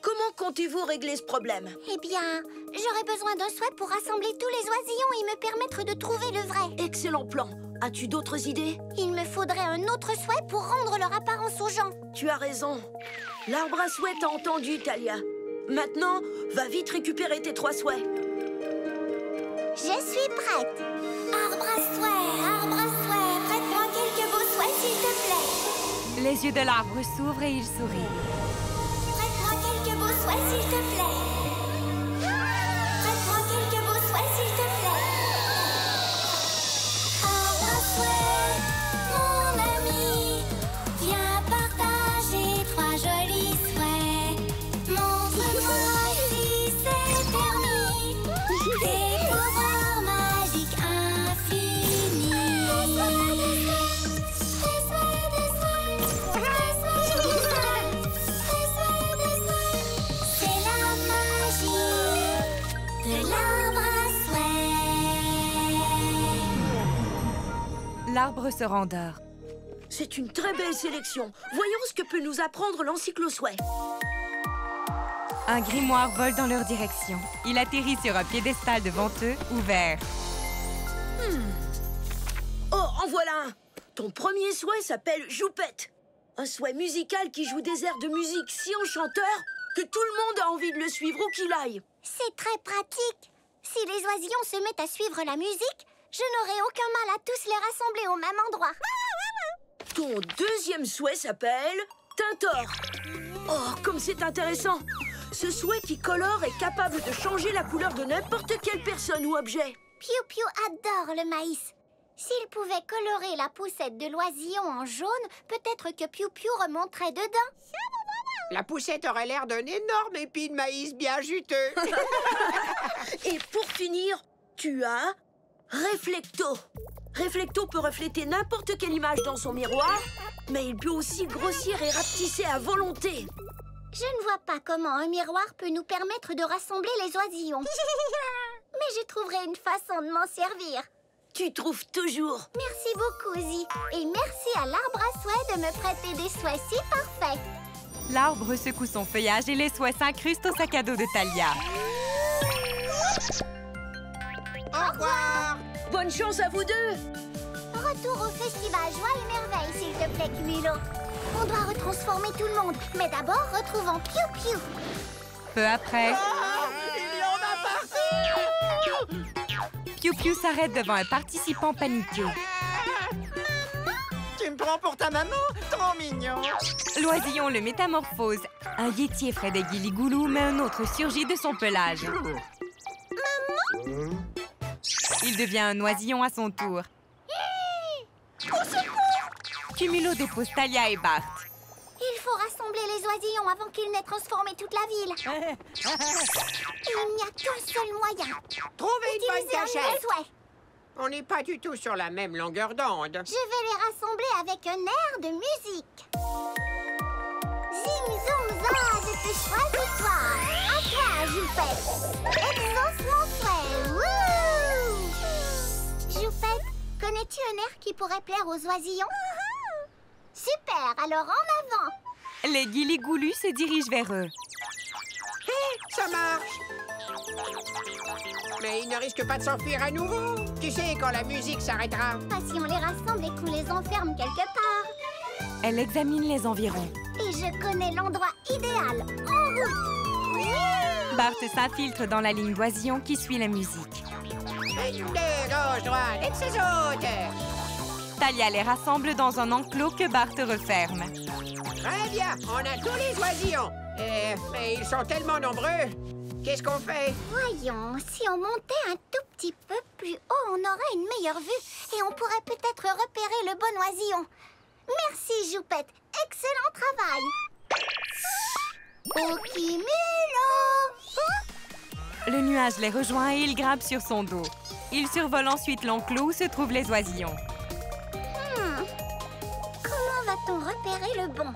Comment comptez-vous régler ce problème? Eh bien, j'aurais besoin d'un souhait pour rassembler tous les oisillons et me permettre de trouver le vrai. Excellent plan. As-tu d'autres idées? Il me faudrait un autre souhait pour rendre leur apparence aux gens. Tu as raison. L'arbre à souhait t'a entendu, Talia. Maintenant, va vite récupérer tes 3 souhaits. Je suis prête. Arbre à souhait, prête-moi quelques beaux souhaits, s'il te plaît. Les yeux de l'arbre s'ouvrent et il sourit. Prête-moi quelques beaux souhaits, s'il te plaît. Prête-moi quelques beaux souhaits, s'il te plaît. Arbre à souhait, mon ami, viens partager 3 jolis souhaits. Montre-moi si c'est permis. Des pouvoirs magiques infinis. C'est la magie de l'arbre à souhait. L'arbre se rendort. C'est une très belle sélection. Voyons ce que peut nous apprendre l'encyclo-souhait. Un grimoire vole dans leur direction. Il atterrit sur un piédestal devant eux, ouvert. Oh, en voilà un. Ton premier souhait s'appelle Joupette. Un souhait musical qui joue des airs de musique si enchanteurs que tout le monde a envie de le suivre où qu'il aille. C'est très pratique. Si les oisillons se mettent à suivre la musique, je n'aurai aucun mal à tous les rassembler au même endroit. Ton deuxième souhait s'appelle Tintor. Oh, comme c'est intéressant! Ce souhait qui colore est capable de changer la couleur de n'importe quelle personne ou objet. Piou Piou adore le maïs. S'il pouvait colorer la poussette de l'oisillon en jaune, peut-être que Piou Piou remonterait dedans. La poussette aurait l'air d'un énorme épi de maïs bien juteux. Et pour finir, tu as Réflecto. Réflecto peut refléter n'importe quelle image dans son miroir, mais il peut aussi grossir et rapetisser à volonté. Je ne vois pas comment un miroir peut nous permettre de rassembler les oisillons. Mais je trouverai une façon de m'en servir. Tu trouves toujours. Merci beaucoup, Zi. Et merci à l'arbre à souhait de me prêter des souhaits si parfaits. L'arbre secoue son feuillage et les souhaits s'incrustent au sac à dos de Talia. Au revoir. Bonne chance à vous deux. Retour au festival Joie et Merveille, s'il te plaît, Cumulo. On doit retransformer tout le monde. Mais d'abord, retrouvons Piou Piou. Peu après, Il y en a partout. Piou Piou s'arrête devant un participant paniqué. Tu me prends pour ta maman? Trop mignon! L'oisillon le métamorphose. Un yéti effraie des guiligoulous, mais un autre surgit de son pelage. Il devient un oisillon à son tour. Cumulo dépose Talia et Bart. Il faut rassembler les oisillons avant qu'ils n'aient transformé toute la ville. Il n'y a qu'un seul moyen. Trouvez une bonne Utiliser un cachette. souhait. On n'est pas du tout sur la même longueur d'onde. Je vais les rassembler avec un air de musique. Zim, zoom, za, je te choisis toi. À toi, Joupette. Exauce mon souhait. Wouh! Joupette, connais-tu un air qui pourrait plaire aux oisillons? Super, alors en avant. Les guiligoulus se dirigent vers eux. Ça marche. Mais ils ne risquent pas de s'enfuir à nouveau. Tu sais, quand la musique s'arrêtera. Pas si on les rassemble et qu'on les enferme quelque part. Elle examine les environs. Et je connais l'endroit idéal. En route. Bart s'infiltre dans la ligne d'oisillons qui suit la musique. Une, deux, gauche, droite, et de ses autres. Talia les rassemble dans un enclos que Bart referme. Très bien, on a tous les oisillons. Mais ils sont tellement nombreux. Qu'est-ce qu'on fait? Voyons, si on montait un tout petit peu plus haut, on aurait une meilleure vue et on pourrait peut-être repérer le bon oisillon. Merci, Joupette. Excellent travail. Au Cumulo. Le nuage les rejoint et il grimpe sur son dos. Il survole ensuite l'enclos où se trouvent les oisillons. Comment va-t-on repérer le bon?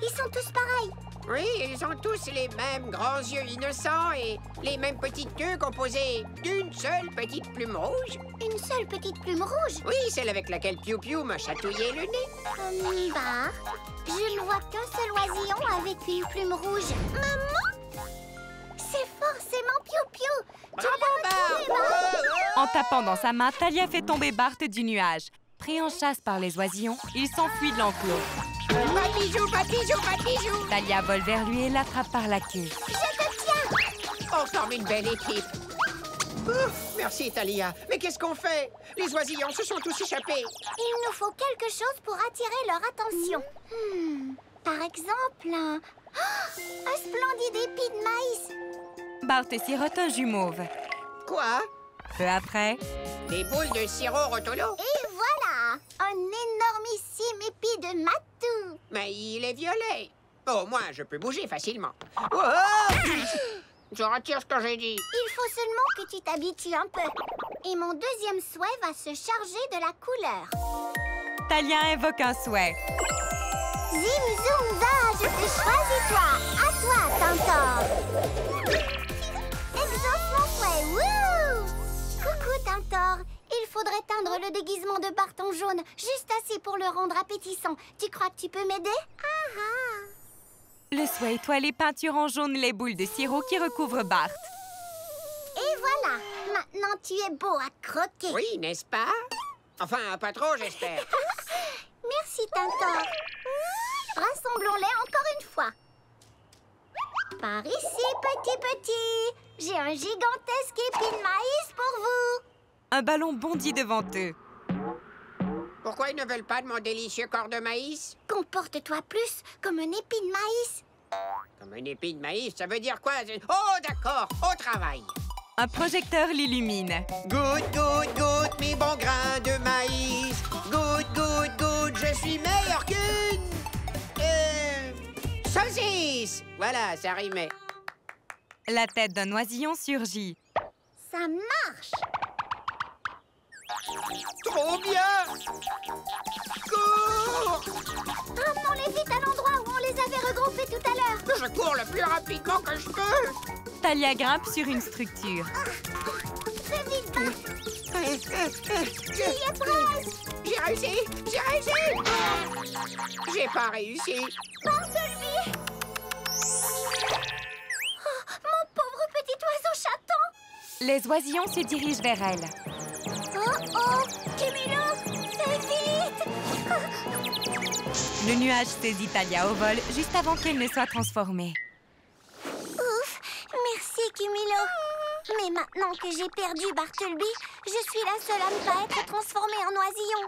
Ils sont tous pareils. Oui, ils ont tous les mêmes grands yeux innocents et les mêmes petites queues composées d'une seule petite plume rouge. Une seule petite plume rouge? Oui, celle avec laquelle Piou Piou m'a chatouillé le nez. Bart, je ne vois qu'un seul oisillon avec une plume rouge. Maman? C'est forcément Piou Piou. Bravo, Bart! En tapant dans sa main, Talia fait tomber Bart du nuage. Pris en chasse par les oisillons, il s'enfuit de l'enclos. Papijou, papijou, papijou! Talia vole vers lui et l'attrape par la queue. Je te tiens. On forme une belle équipe. Ouf, merci, Talia. Mais qu'est-ce qu'on fait? Les oisillons se sont tous échappés. Il nous faut quelque chose pour attirer leur attention. Par exemple, un splendide épi de maïs. Bart sirote un jus mauve. Quoi? Peu après, Des boules de sirop Rotolo? Et voilà, un énormissime épi de matou. Mais il est violet. Au moins, je peux bouger facilement. Oh! Je retire ce que j'ai dit. Il faut seulement que tu t'habitues un peu. Et mon deuxième souhait va se charger de la couleur. Talia invoque un souhait. Zim, zoom, za, je te choisis toi. À toi, Tintor. Exauce mon souhait, wouh! Coucou, Tintor. Il faudrait teindre le déguisement de Bart en jaune, juste assez pour le rendre appétissant. Tu crois que tu peux m'aider? Ah ah! Le souhait étoilé peinture en jaune les boules de sirop qui recouvrent Bart. Et voilà! Maintenant, tu es beau à croquer. Oui, n'est-ce pas? Enfin, pas trop, j'espère. Merci, Tintor. Rassemblons-les encore une fois. Par ici, petit. J'ai un gigantesque épi de maïs pour vous. Un ballon bondit devant eux. Pourquoi ils ne veulent pas de mon délicieux corps de maïs? Comporte-toi plus comme un épi de maïs. Comme une épine de maïs, ça veut dire quoi? Oh, d'accord, au travail. Un projecteur l'illumine. Goutte, goutte, goutte, mes bons grains de maïs. Goutte, goutte, goutte, je suis meilleur qu'une... saucisse. Voilà, ça rimait. La tête d'un oisillon surgit. Ça marche! Trop bien! Cours! Ramenons-les vite à l'endroit où on les avait regroupés tout à l'heure. Je cours le plus rapidement que je peux. Talia grimpe sur une structure. Fais vite, Bart. Tu y es presque. J'ai réussi! J'ai réussi! J'ai pas réussi. Bartleby! Oh, mon pauvre petit oiseau chaton! Les oisillons se dirigent vers elle. Oh oh! Kimilo! Fais vite! Le nuage saisit Talia au vol juste avant qu'elle ne soit transformée. Ouf! Merci, Kimilo! Mais maintenant que j'ai perdu Bartleby, je suis la seule à ne pas être transformée en oisillon.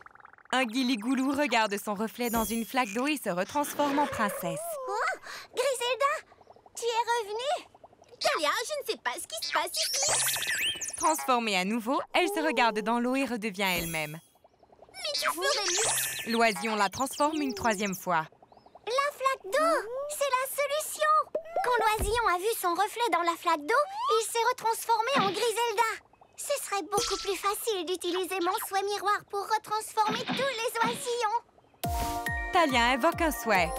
Un guiligoulou regarde son reflet dans une flaque d'eau et se retransforme en princesse. Oh! Griselda! Tu es revenue? Talia, je ne sais pas ce qui se passe ici. Transformée à nouveau, elle se regarde dans l'eau et redevient elle-même. Mais tu ferais mieux. L'oisillon la transforme une troisième fois. La flaque d'eau! C'est la solution! Quand l'oisillon a vu son reflet dans la flaque d'eau, il s'est retransformé en Griselda. Ce serait beaucoup plus facile d'utiliser mon souhait miroir pour retransformer tous les oisillons. Talia invoque un souhait.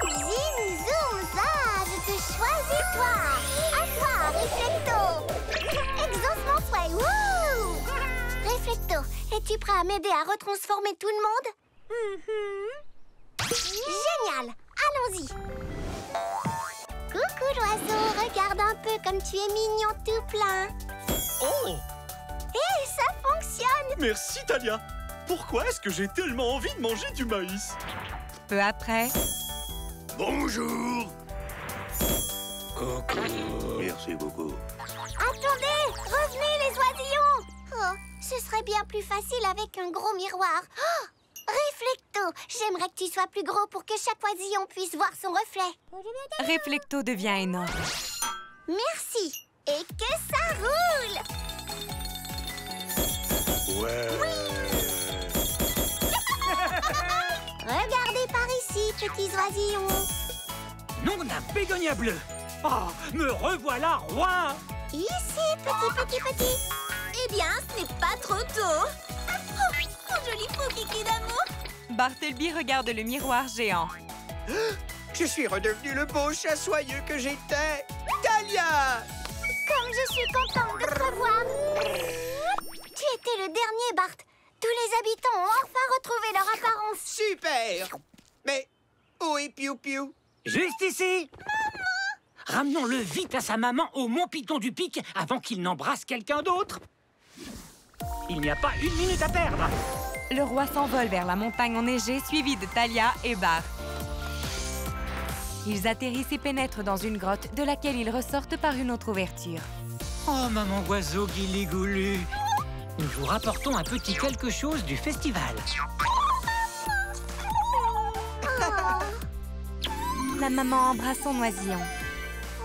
Zim, zoom, za, je te choisis toi. À toi, Reflecto. Exauce mon souhait, wouh! Reflecto, es-tu prêt à m'aider à retransformer tout le monde? Génial! Allons-y! Coucou l'oiseau, regarde un peu comme tu es mignon tout plein. Oh! Hé, ça fonctionne! Merci, Talia. Pourquoi est-ce que j'ai tellement envie de manger du maïs? Peu après... Bonjour. Coucou. Merci beaucoup. Attendez! Revenez les oisillons! Oh, ce serait bien plus facile avec un gros miroir. Oh! Reflecto, j'aimerais que tu sois plus gros pour que chaque oisillon puisse voir son reflet. Reflecto devient énorme. Merci! Et que ça roule! Ouais. Regardez par ici, petits oisillons. Nom d'un bégonia bleu. Oh, me revoilà roi. Ici, petit. Eh bien, ce n'est pas trop tôt. Oh, mon joli faux kiki d'amour. Bartleby regarde le miroir géant. Je suis redevenu le beau chat soyeux que j'étais. Talia! Comme je suis contente de te revoir. Tu étais le dernier, Bart. Tous les habitants ont enfin retrouvé leur apparence. Super! Mais où est Piou Piou? Juste ici. Maman! Ramenons-le vite à sa maman au Mont Piton du Pic avant qu'il n'embrasse quelqu'un d'autre. Il n'y a pas une minute à perdre. Le roi s'envole vers la montagne enneigée, suivi de Talia et Bart. Ils atterrissent et pénètrent dans une grotte de laquelle ils ressortent par une autre ouverture. Oh, maman oiseau guiligoulu. Nous vous rapportons un petit quelque chose du festival. La maman embrasse son oisillon.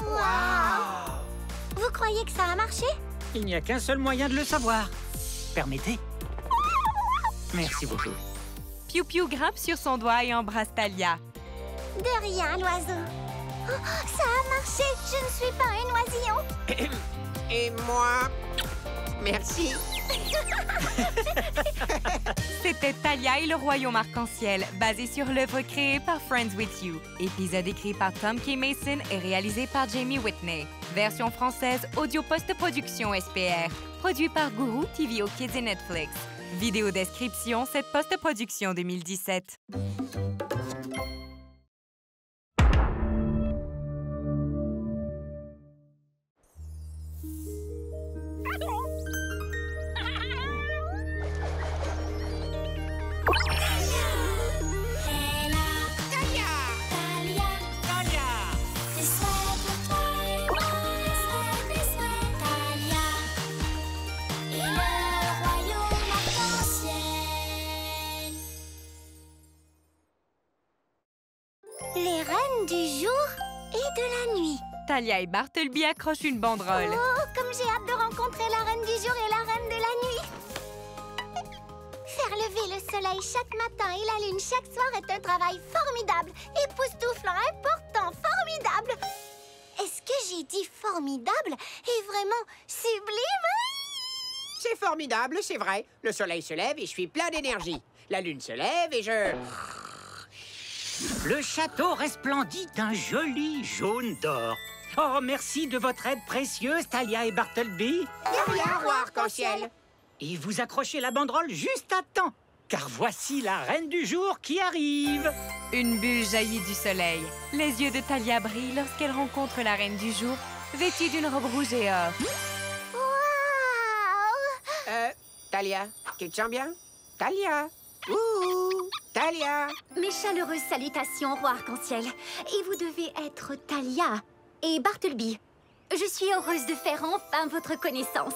Waouh! Vous croyez que ça a marché? Il n'y a qu'un seul moyen de le savoir. Permettez. Merci beaucoup. Piou Piou grimpe sur son doigt et embrasse Talia. De rien, l'oiseau. Oh, ça a marché! Je ne suis pas un oisillon. Et moi? Merci. C'était Talia et le royaume arc-en-ciel, basé sur l'œuvre créée par Friends With You. Épisode écrit par Tom K. Mason et réalisé par Jamie Whitney. Version française, audio post-production SPR. Produit par Guru, TVO Kids et Netflix. Vidéo description, cette post-production 2017. Les reines du jour de la nuit. Talia et Bartleby accrochent une banderole. Oh, comme j'ai hâte de rencontrer la reine du jour et la reine de la nuit. Faire lever le soleil chaque matin et la lune chaque soir est un travail formidable, époustouflant, important, formidable. Est-ce que j'ai dit formidable et vraiment sublime? C'est formidable, c'est vrai. Le soleil se lève et je suis plein d'énergie. La lune se lève et je... Le château resplendit d'un joli jaune d'or. Oh, merci de votre aide précieuse, Talia et Bartleby. De rien, roi arc-en-ciel. Et vous accrochez la banderole juste à temps, car voici la reine du jour qui arrive. Une bulle jaillit du soleil. Les yeux de Talia brillent lorsqu'elle rencontre la reine du jour, vêtue d'une robe rouge et or. Talia, tu te sens bien? Talia? Ouh, Talia! Mes chaleureuses salutations, roi arc-en-ciel. Et vous devez être Talia et Bartleby. Je suis heureuse de faire enfin votre connaissance.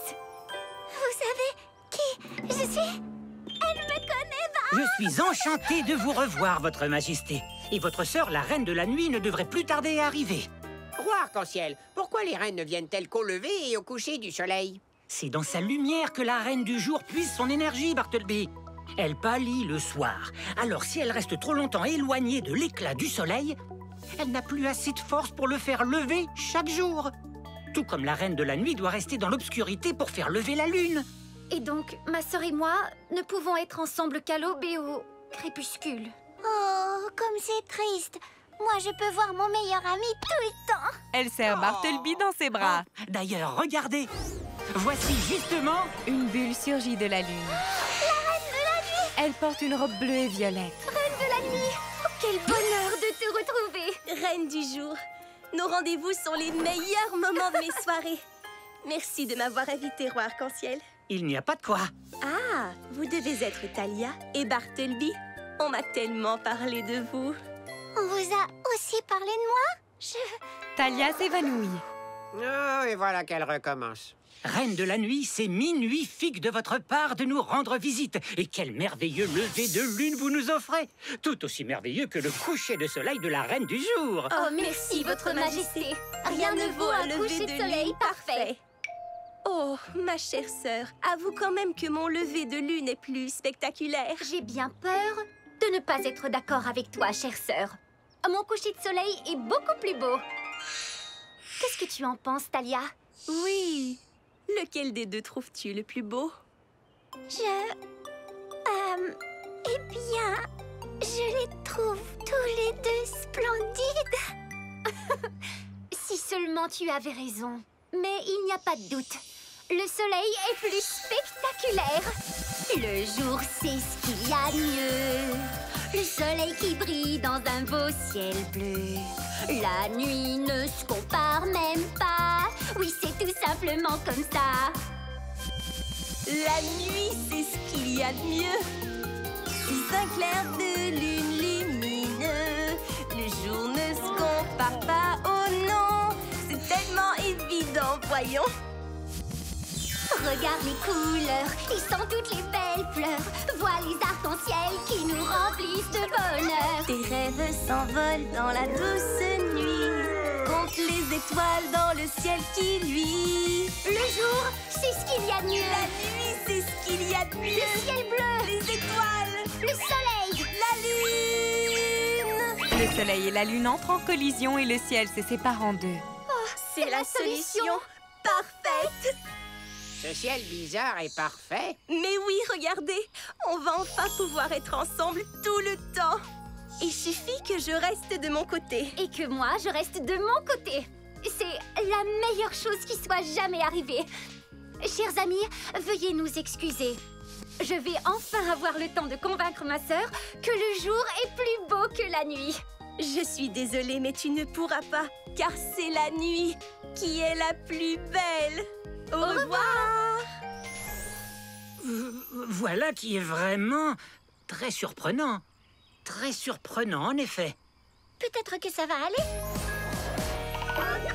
Vous savez qui je suis? Elle me connaît pas! Je suis enchantée de vous revoir, votre majesté. Et votre sœur, la reine de la nuit, ne devrait plus tarder à arriver. Roi arc-en-ciel, pourquoi les reines ne viennent-elles qu'au lever et au coucher du soleil? C'est dans sa lumière que la reine du jour puise son énergie, Bartleby. Elle pâlit le soir. Alors si elle reste trop longtemps éloignée de l'éclat du soleil, elle n'a plus assez de force pour le faire lever chaque jour. Tout comme la reine de la nuit doit rester dans l'obscurité pour faire lever la lune. Et donc, ma sœur et moi ne pouvons être ensemble qu'à l'aube et au crépuscule. Oh, comme c'est triste. Moi, je peux voir mon meilleur ami tout le temps. Elle serre Bartleby dans ses bras. D'ailleurs, regardez. Voici justement... Une bulle surgit de la lune. La reine de la nuit! Elle porte une robe bleue et violette. Reine de la nuit! Oh, quel bonheur de te retrouver! Reine du jour, nos rendez-vous sont les meilleurs moments de mes soirées. Merci de m'avoir invitée, roi arc-en-ciel. Il n'y a pas de quoi. Ah, vous devez être Talia et Bartleby. On m'a tellement parlé de vous. On vous a aussi parlé de moi? Talia s'évanouit. Oh, et voilà qu'elle recommence. Reine de la nuit, c'est magnifique de votre part de nous rendre visite. Et quel merveilleux lever de lune vous nous offrez. Tout aussi merveilleux que le coucher de soleil de la reine du jour. Oh, merci, votre majesté. Rien ne vaut un coucher de soleil parfait. Oh, ma chère sœur, avoue quand même que mon lever de lune est plus spectaculaire. J'ai bien peur de ne pas être d'accord avec toi, chère sœur. Mon coucher de soleil est beaucoup plus beau. Qu'est-ce que tu en penses, Talia? Oui. Lequel des deux trouves-tu le plus beau? Eh bien, je les trouve tous les deux splendides. Si seulement tu avais raison. Mais il n'y a pas de doute. Le soleil est plus spectaculaire. Le jour, c'est ce qu'il y a de mieux. Le soleil qui brille dans un beau ciel bleu. La nuit ne se compare même pas. Oui, c'est tout simplement comme ça. La nuit, c'est ce qu'il y a de mieux. Sous un clair de lune lumineux, le jour ne se compare pas, oh non. C'est tellement évident, voyons. Regarde les couleurs, ils sont toutes les belles fleurs. Vois les arcs-en-ciel qui nous remplissent de bonheur. Tes rêves s'envolent dans la douce nuit. Compte les étoiles dans le ciel qui luit. Le jour, c'est ce qu'il y a de mieux. La nuit, c'est ce qu'il y a de mieux. Le ciel bleu, les étoiles, le soleil, la lune. Le soleil et la lune entrent en collision et le ciel se sépare en deux. Oh, c'est la solution parfaite. Ce ciel bizarre est parfait. Mais oui, regardez, on va enfin pouvoir être ensemble tout le temps. Il suffit que je reste de mon côté. Et que moi, je reste de mon côté. C'est la meilleure chose qui soit jamais arrivée. Chers amis, veuillez nous excuser. Je vais enfin avoir le temps de convaincre ma sœur que le jour est plus beau que la nuit. Je suis désolée, mais tu ne pourras pas, car c'est la nuit qui est la plus belle. Au revoir. Voilà qui est vraiment très surprenant. Très surprenant, en effet. Peut-être que ça va aller.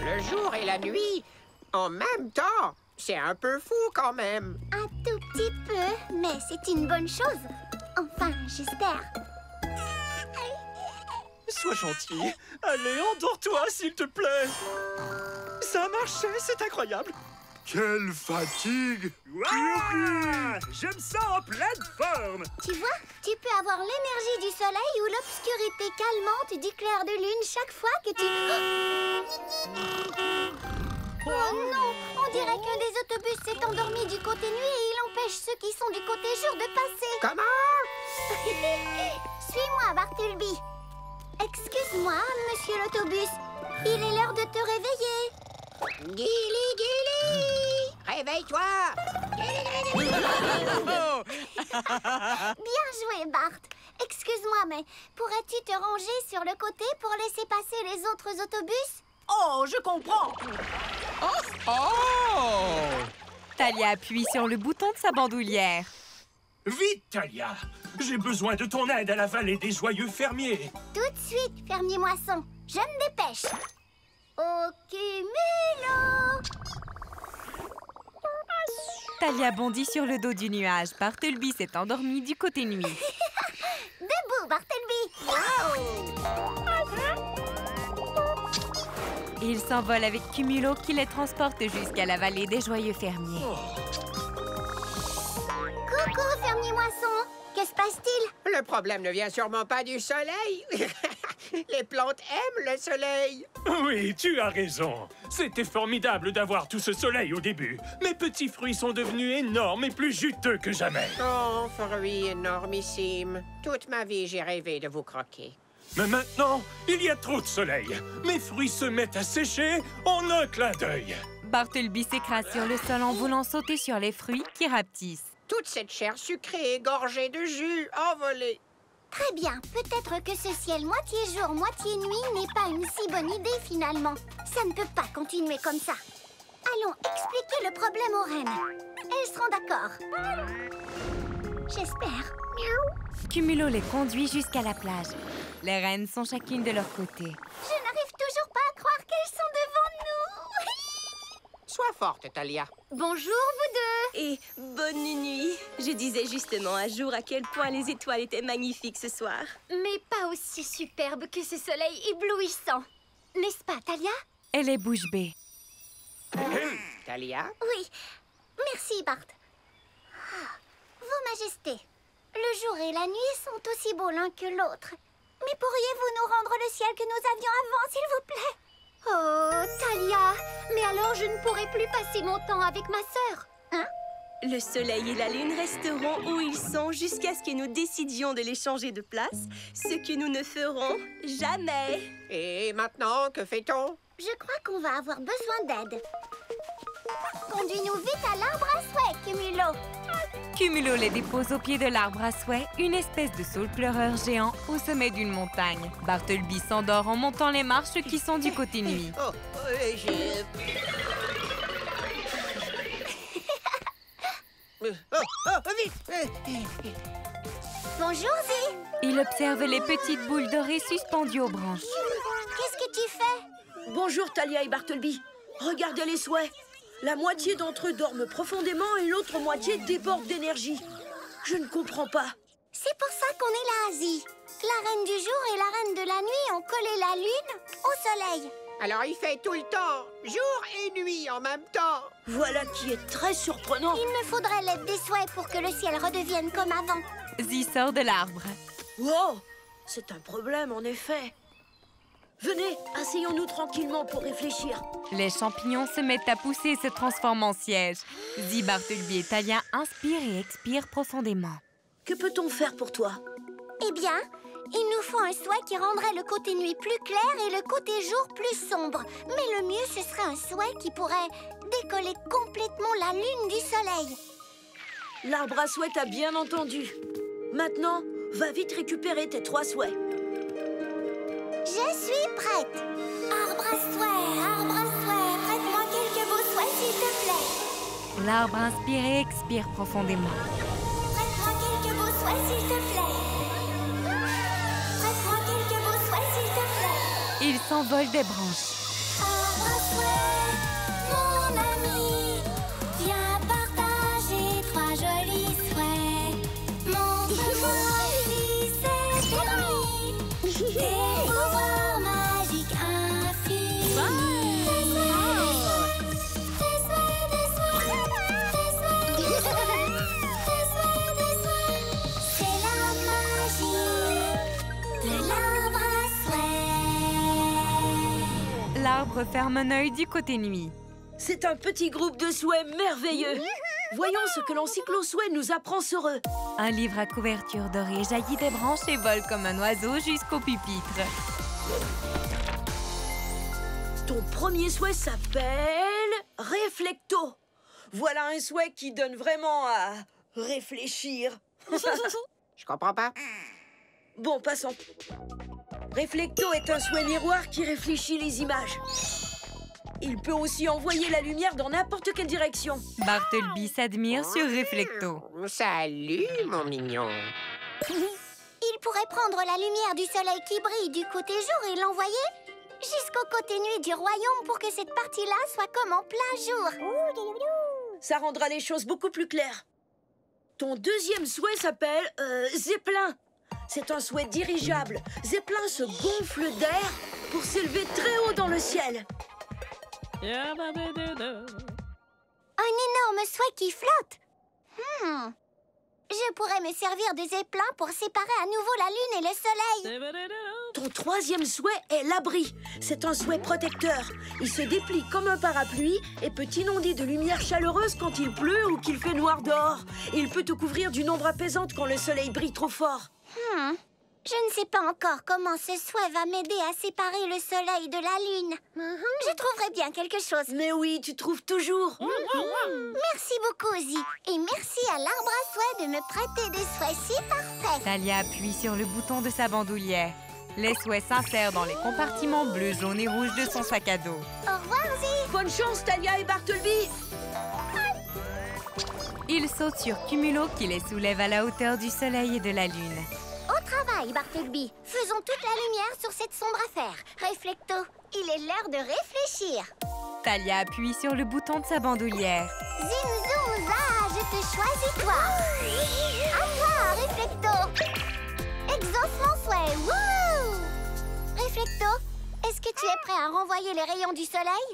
Le jour et la nuit, en même temps. C'est un peu fou, quand même. Un tout petit peu, mais c'est une bonne chose. Enfin, j'espère. Sois gentil. Allez, endors-toi, s'il te plaît. Ça a marché, c'est incroyable. Quelle fatigue! Ouah! Je me sens en pleine forme. Tu vois, tu peux avoir l'énergie du soleil ou l'obscurité calmante du clair de lune chaque fois que tu... Oh non! On dirait qu'un des autobus s'est endormi du côté nuit et il empêche ceux qui sont du côté jour de passer. Comment? Suis-moi, Bartleby. Excuse-moi, monsieur l'autobus. Il est l'heure de te réveiller. Gilly, Gilly! Réveille-toi! Bien joué, Bart. Excuse-moi, mais pourrais-tu te ranger sur le côté pour laisser passer les autres autobus? Oh, je comprends. Talia appuie sur le bouton de sa bandoulière. Vite, Talia! J'ai besoin de ton aide à la vallée des joyeux fermiers. Tout de suite, fermier moisson. Je me dépêche. Ok, Milo! Talia bondit sur le dos du nuage. Bartleby s'est endormi du côté nuit. Debout, Bartleby! Il s'envole avec Cumulo qui les transporte jusqu'à la vallée des joyeux fermiers. Coucou, fermier moisson. Que se passe-t-il? Le problème ne vient sûrement pas du soleil. Les plantes aiment le soleil. Oui, tu as raison. C'était formidable d'avoir tout ce soleil au début. Mes petits fruits sont devenus énormes et plus juteux que jamais. Oh, fruits énormissimes. Toute ma vie, j'ai rêvé de vous croquer. Mais maintenant, il y a trop de soleil. Mes fruits se mettent à sécher en un clin d'œil. Bartleby s'écrase sur le sol en voulant sauter sur les fruits qui rapetissent. Toute cette chair sucrée et gorgée de jus envolée. Très bien. Peut-être que ce ciel moitié jour, moitié nuit n'est pas une si bonne idée finalement. Ça ne peut pas continuer comme ça. Allons expliquer le problème aux reines. Elles seront d'accord. J'espère. Cumulo les conduit jusqu'à la plage. Les reines sont chacune de leur côté. Je n'arrive toujours pas à croire qu'elles sont devant nous. Sois forte, Talia. Bonjour, vous deux. Et bonne nuit. Je disais justement à jour à quel point les étoiles étaient magnifiques ce soir. Mais pas aussi superbe que ce soleil éblouissant. N'est-ce pas, Talia? Elle est bouche bée. Talia? Oui. Merci, Bart. Vos Majestés, le jour et la nuit sont aussi beaux l'un que l'autre. Mais pourriez-vous nous rendre le ciel que nous avions avant, s'il vous plaît? Oh, Talia! Mais alors je ne pourrai plus passer mon temps avec ma sœur, hein? Le soleil et la lune resteront où ils sont jusqu'à ce que nous décidions de les changer de place, ce que nous ne ferons jamais. Et maintenant, que fait-on? Je crois qu'on va avoir besoin d'aide. Conduis-nous vite à l'arbre à souhait, Cumulo. Cumulo les dépose au pied de l'arbre à souhait, une espèce de saule pleureur géant au sommet d'une montagne. Bartleby s'endort en montant les marches qui sont du côté nuit. Oh, vite! Bonjour, Zee. Il observe les petites boules dorées suspendues aux branches. Qu'est-ce que tu fais? Bonjour, Talia et Bartleby. Regardez les souhaits. La moitié d'entre eux dorment profondément et l'autre moitié déborde d'énergie. Je ne comprends pas. C'est pour ça qu'on est là, Zee. La reine du jour et la reine de la nuit ont collé la lune au soleil. Alors il fait tout le temps, jour et nuit en même temps. Voilà qui est très surprenant. Il me faudrait l'aide des souhaits pour que le ciel redevienne comme avant. Zee sort de l'arbre. Wow! C'est un problème, en effet. Venez, asseyons-nous tranquillement pour réfléchir. Les champignons se mettent à pousser et se transforment en siège. Zee, Bartleby et Talia inspirent et expirent profondément. Que peut-on faire pour toi? Eh bien, il nous faut un souhait qui rendrait le côté nuit plus clair et le côté jour plus sombre. Mais le mieux, ce serait un souhait qui pourrait décoller complètement la lune du soleil. L'arbre à souhait t'a bien entendu. Maintenant, va vite récupérer tes 3 souhaits. Je suis prête. Arbre à souhait, prête-moi quelques beaux souhaits, s'il te plaît. L'arbre inspire et expire profondément. Prête-moi quelques beaux souhaits, s'il te plaît. Prête-moi quelques beaux souhaits, s'il te plaît. Il s'envole des branches. Arbre à souhait, mon ami, viens partager 3 jolis souhaits. Montre-moi si c'est permis. Tes beaux referme un œil du côté nuit. C'est un petit groupe de souhaits merveilleux. Voyons ce que l'encyclo-souhait nous apprend sur eux. Un livre à couverture dorée jaillit des branches et vole comme un oiseau jusqu'au pupitre. Ton premier souhait s'appelle Réflecto. Voilà un souhait qui donne vraiment à réfléchir. Je comprends pas. Bon, passons. Réflecto est un souhait miroir qui réfléchit les images. Il peut aussi envoyer la lumière dans n'importe quelle direction. Bartleby s'admire sur Réflecto. Salut, mon mignon. Il pourrait prendre la lumière du soleil qui brille du côté jour et l'envoyer jusqu'au côté nuit du royaume pour que cette partie-là soit comme en plein jour. Ça rendra les choses beaucoup plus claires. Ton deuxième souhait s'appelle Zeppelin. C'est un souhait dirigeable. Zeppelin se gonfle d'air pour s'élever très haut dans le ciel. Un énorme souhait qui flotte. Je pourrais me servir de Zeppelin pour séparer à nouveau la lune et le soleil. Ton troisième souhait est l'abri. C'est un souhait protecteur. Il se déplie comme un parapluie et peut inonder de lumière chaleureuse quand il pleut ou qu'il fait noir dehors. Il peut te couvrir d'une ombre apaisante quand le soleil brille trop fort. Je ne sais pas encore comment ce souhait va m'aider à séparer le soleil de la lune. Je trouverai bien quelque chose. Mais oui, tu trouves toujours. Merci beaucoup, Ozzy. Et merci à l'arbre à souhait de me prêter des souhaits si parfaits. Talia appuie sur le bouton de sa bandoulière. Les souhaits s'insèrent dans les compartiments bleus, jaunes et rouges de son sac à dos. Au revoir, Ozzy. Bonne chance, Talia et Bartleby. Ils sautent sur Cumulo qui les soulève à la hauteur du soleil et de la lune. Au travail, Bartleby. Faisons toute la lumière sur cette sombre affaire. Réflecto, il est l'heure de réfléchir. Talia appuie sur le bouton de sa bandoulière. Zim, zoom, za, je te choisis, toi. À toi, Réflecto. Exauce mon souhait, wouh! Réflecto, est-ce que tu es prêt à renvoyer les rayons du soleil?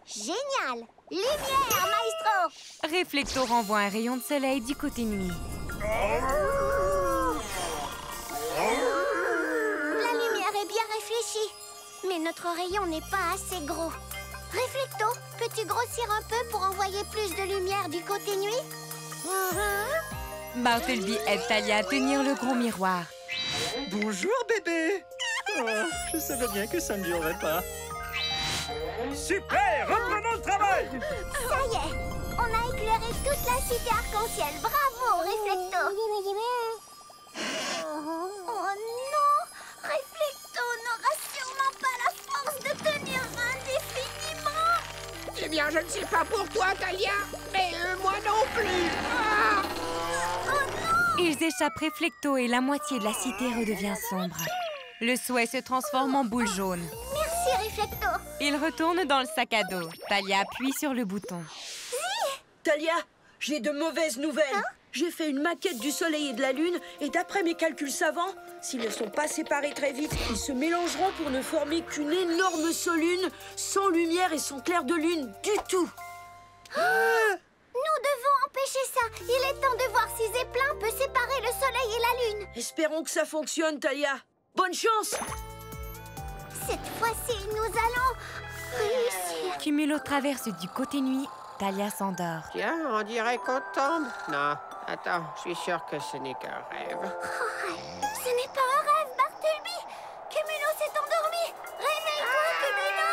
Génial! Lumière, maestro! Réflecto renvoie un rayon de soleil du côté nuit. La lumière est bien réfléchie, mais notre rayon n'est pas assez gros. Réflecto, peux-tu grossir un peu pour envoyer plus de lumière du côté nuit? Bartleby aide Talia à tenir le gros miroir. Bonjour, bébé. Oh, je savais bien que ça ne durerait pas. Super! Reprenons le travail! Ça y est, on a éclairé toute la cité arc-en-ciel. Bravo, Réflecto! Oh non! Réflecto n'aura sûrement pas la force de tenir indéfiniment! Eh bien, je ne sais pas pour toi, Talia, mais moi non plus! Ah! Oh non! Ils échappent Réflecto et la moitié de la cité redevient sombre. Le souhait se transforme en boule jaune. Merci, Réflecto! Il retourne dans le sac à dos. Talia appuie sur le bouton. Talia, j'ai de mauvaises nouvelles. J'ai fait une maquette du soleil et de la lune et d'après mes calculs savants, s'ils ne sont pas séparés très vite, ils se mélangeront pour ne former qu'une énorme solune sans lumière et sans clair de lune du tout. Nous devons empêcher ça. Il est temps de voir si Zeppelin peut séparer le soleil et la lune. Espérons que ça fonctionne, Talia. Bonne chance! Cette fois-ci, nous allons réussir. Cumulo traverse du côté nuit. Talia s'endort. Tiens, on dirait qu'on tombe. Non, attends, je suis sûr que ce n'est qu'un rêve. Ce n'est pas un rêve, Bartleby. Cumulo s'est endormi. Réveille-toi, Cumulo.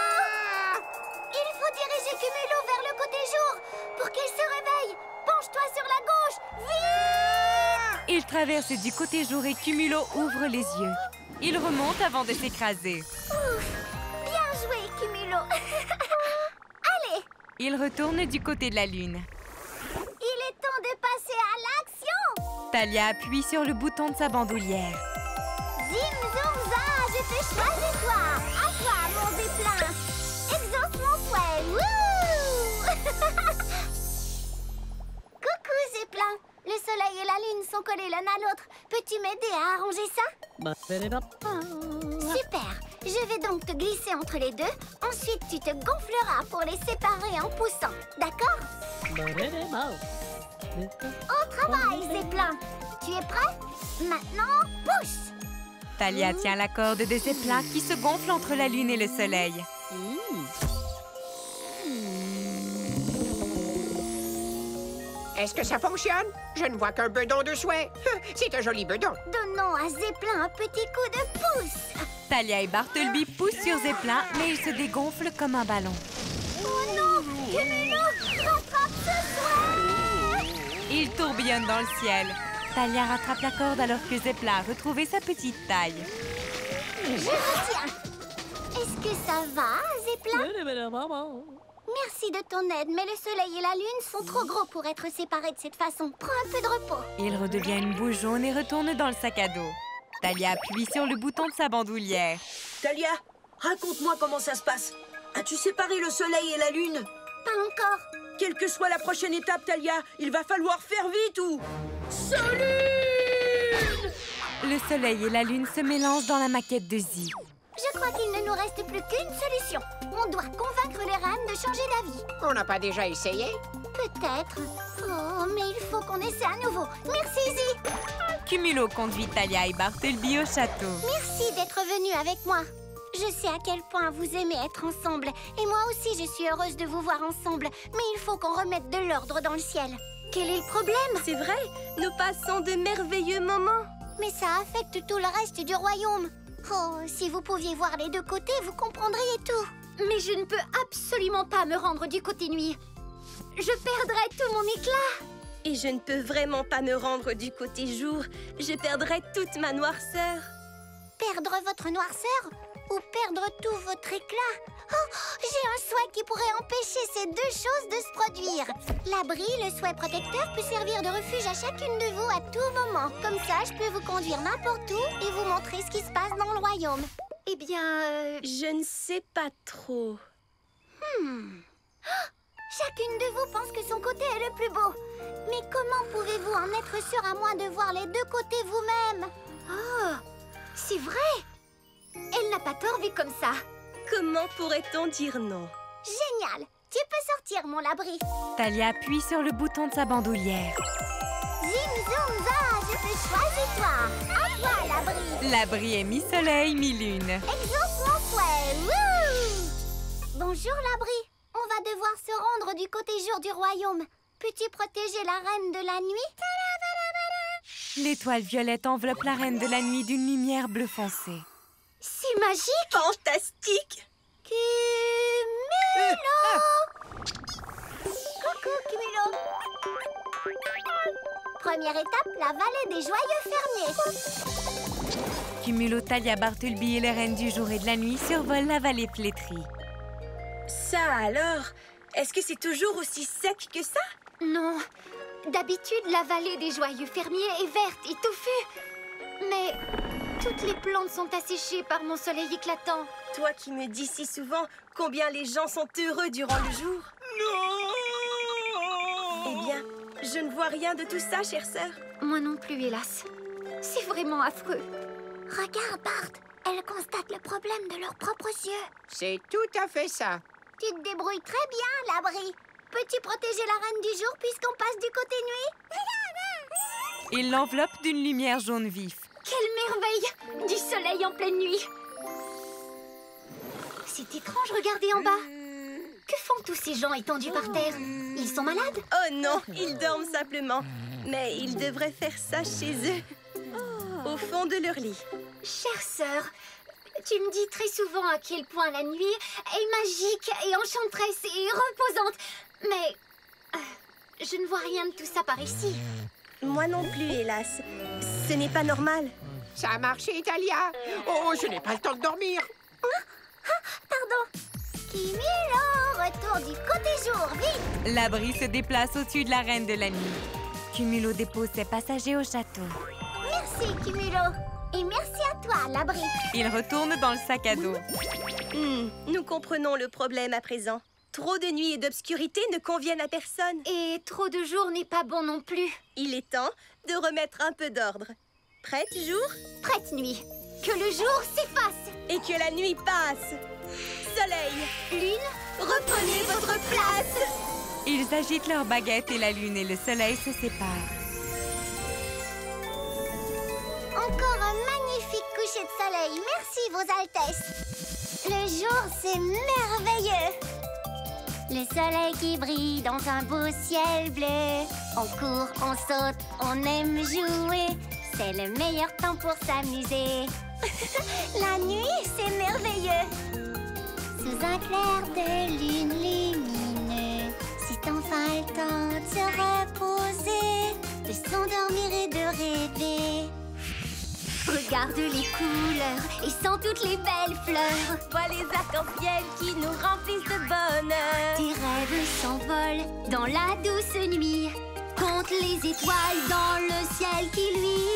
Il faut diriger Cumulo vers le côté jour pour qu'il se réveille. Penche-toi sur la gauche, vite! Il traverse du côté jour et Cumulo ouvre les yeux. Il remonte avant de s'écraser. Ouf! Bien joué, Cumulo. Allez! Il retourne du côté de la lune. Il est temps de passer à l'action! Talia appuie sur le bouton de sa bandoulière. Zim, zoom, za, je te choisis, toi! À toi, mon Zeppelin! Exauce mon souhait! Wouh! Coucou, Zeppelin! Le soleil et la lune sont collés l'un à l'autre. Peux-tu m'aider à arranger ça? Super! Je vais donc te glisser entre les deux. Ensuite, tu te gonfleras pour les séparer en poussant. D'accord? Au travail, Zeppelin! Tu es prêt? Maintenant, pousse! Talia tient la corde de Zeppelin qui se gonfle entre la lune et le soleil. Est-ce que ça fonctionne? Je ne vois qu'un bedon de souhait. C'est un joli bedon. Donnons à Zeppelin un petit coup de pouce. Talia et Bartleby poussent sur Zeppelin, mais il se dégonfle comme un ballon. Oh non! Cumulo! Rattrape ce souhait! Il tourbillonne dans le ciel. Talia rattrape la corde alors que Zeppelin a retrouvé sa petite taille. Je retiens. Est-ce que ça va, Zeppelin? Merci de ton aide, mais le soleil et la lune sont trop gros pour être séparés de cette façon. Prends un peu de repos. Il redevient une boule jaune et retourne dans le sac à dos. Talia appuie sur le bouton de sa bandoulière. Talia, raconte-moi comment ça se passe. As-tu séparé le soleil et la lune? Pas encore. Quelle que soit la prochaine étape, Talia, il va falloir faire vite ou... Salut! Le soleil et la lune se mélangent dans la maquette de Zi. Je crois qu'il ne nous reste plus qu'une solution. On doit convaincre les reines de changer d'avis. On n'a pas déjà essayé? Peut-être. Oh, mais il faut qu'on essaie à nouveau. Merci, Zi. Cumulo conduit Talia et Bartleby au château. Merci d'être venu avec moi. Je sais à quel point vous aimez être ensemble. Et moi aussi, je suis heureuse de vous voir ensemble. Mais il faut qu'on remette de l'ordre dans le ciel. Quel est le problème? C'est vrai, nous passons de merveilleux moments. Mais ça affecte tout le reste du royaume. Oh, si vous pouviez voir les deux côtés, vous comprendriez tout. Mais je ne peux absolument pas me rendre du côté nuit. Je perdrais tout mon éclat. Et je ne peux vraiment pas me rendre du côté jour. Je perdrais toute ma noirceur. Perdre votre noirceur? Ou perdre tout votre éclat? Oh, j'ai un souhait qui pourrait empêcher ces deux choses de se produire. L'abri, le souhait protecteur, peut servir de refuge à chacune de vous à tout moment. Comme ça, je peux vous conduire n'importe où et vous montrer ce qui se passe dans le royaume. Eh bien, je ne sais pas trop. Chacune de vous pense que son côté est le plus beau. Mais comment pouvez-vous en être sûr à moins de voir les deux côtés vous-même? Oh, c'est vrai! Elle n'a pas tort vu comme ça. Comment pourrait-on dire non? Génial! Tu peux sortir, mon labri. Talia appuie sur le bouton de sa bandoulière. Zim, zoom, za, je te choisis, toi. À toi, l'abri. L'abri est mi-soleil, mi-lune. Exauce mon souhait. Wouh! Bonjour, l'abri. On va devoir se rendre du côté jour du royaume. Peux-tu protéger la reine de la nuit? L'étoile violette enveloppe la reine de la nuit d'une lumière bleu foncé. C'est magique! Fantastique! Cumulo! Coucou, Cumulo! Première étape, la vallée des joyeux fermiers. Cumulo, Talia, Bartleby et les reines du jour et de la nuit survolent la vallée flétrie. Ça alors? Est-ce que c'est toujours aussi sec que ça? Non. D'habitude, la vallée des joyeux fermiers est verte et touffue. Mais toutes les plantes sont asséchées par mon soleil éclatant. Toi qui me dis si souvent combien les gens sont heureux durant le jour. Non! Eh bien, je ne vois rien de tout ça, chère sœur. Moi non plus, hélas. C'est vraiment affreux. Regarde, Bart. Elles constatent le problème de leurs propres yeux. C'est tout à fait ça. Tu te débrouilles très bien, l'abri. Peux-tu protéger la reine du jour puisqu'on passe du côté nuit? Il l'enveloppe d'une lumière jaune vif. Quelle merveille! Du soleil en pleine nuit. C'est étrange, regardez en bas. Que font tous ces gens étendus par terre? Ils sont malades? Oh non, ils dorment simplement. Mais ils devraient faire ça chez eux. Au fond de leur lit. Chère sœur, tu me dis très souvent à quel point la nuit est magique et enchanteresse et reposante. Mais je ne vois rien de tout ça par ici. Moi non plus, hélas. Ce n'est pas normal. Ça a marché, Talia. Oh, je n'ai pas le temps de dormir. Pardon. Cumulo, retour du côté jour, vite. L'abri se déplace au-dessus de la reine de la nuit. Cumulo dépose ses passagers au château. Merci, Cumulo. Et merci à toi, l'abri. Il retourne dans le sac à dos. Nous comprenons le problème à présent. Trop de nuit et d'obscurité ne conviennent à personne. Et trop de jour n'est pas bon non plus. Il est temps de remettre un peu d'ordre. Prête, jour? Prête, nuit. Que le jour s'efface. Et que la nuit passe. Soleil, lune, reprenez votre place. Ils agitent leurs baguettes et la lune et le soleil se séparent. Encore un magnifique coucher de soleil. Merci, vos altesses. Le jour, c'est merveilleux. Le soleil qui brille dans un beau ciel bleu. On court, on saute, on aime jouer. C'est le meilleur temps pour s'amuser. La nuit, c'est merveilleux. Sous un clair de lune lumineux, c'est enfin le temps de se reposer, de s'endormir et de rêver. Regarde les couleurs et sens toutes les belles fleurs. Vois les arcs-en-ciel qui nous remplissent de bonheur. Tes rêves s'envolent dans la douce nuit. Compte les étoiles dans le ciel qui luit.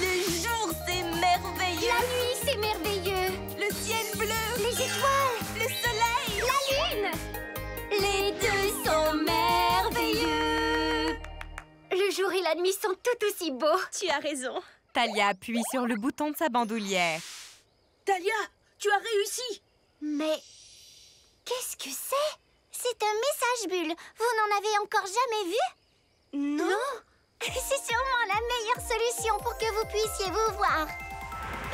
Le jour, c'est merveilleux. La nuit, c'est merveilleux. Le ciel bleu. Les étoiles. Le soleil. La lune. Les deux sont merveilleux. Le jour et la nuit sont tout aussi beaux. Tu as raison. Talia appuie sur le bouton de sa bandoulière. Talia, tu as réussi. Mais qu'est-ce que c'est? C'est un message bulle. Vous n'en avez encore jamais vu? Non. C'est sûrement la meilleure solution pour que vous puissiez vous voir.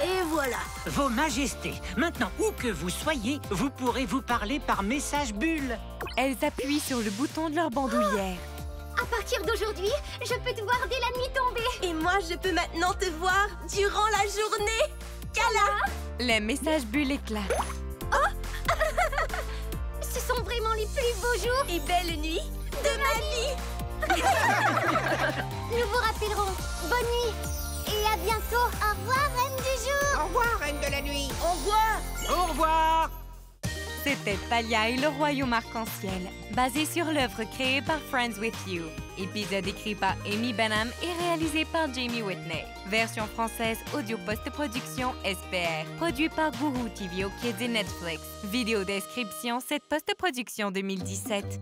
Et voilà. Vos Majestés, maintenant où que vous soyez, vous pourrez vous parler par message bulle. Elles appuient sur le bouton de leur bandoulière. À partir d'aujourd'hui, je peux te voir dès la nuit tombée. Et moi, je peux maintenant te voir durant la journée. Kala! Les messages bulles éclatent. Oh! Ce sont vraiment les plus beaux jours et belles nuits de ma vie. Nous vous rappellerons. Bonne nuit et à bientôt. Au revoir, Reine du jour. Au revoir, Reine de la nuit. Au revoir. Au revoir. C'était Talia et le Royaume Arc-en-Ciel, basé sur l'œuvre créée par Friends With You. Épisode écrit par Amy Benham et réalisé par Jamie Whitney. Version française audio post-production SPR. Produit par Guru TV Kids et Netflix. Vidéo description, cette post-production 2017.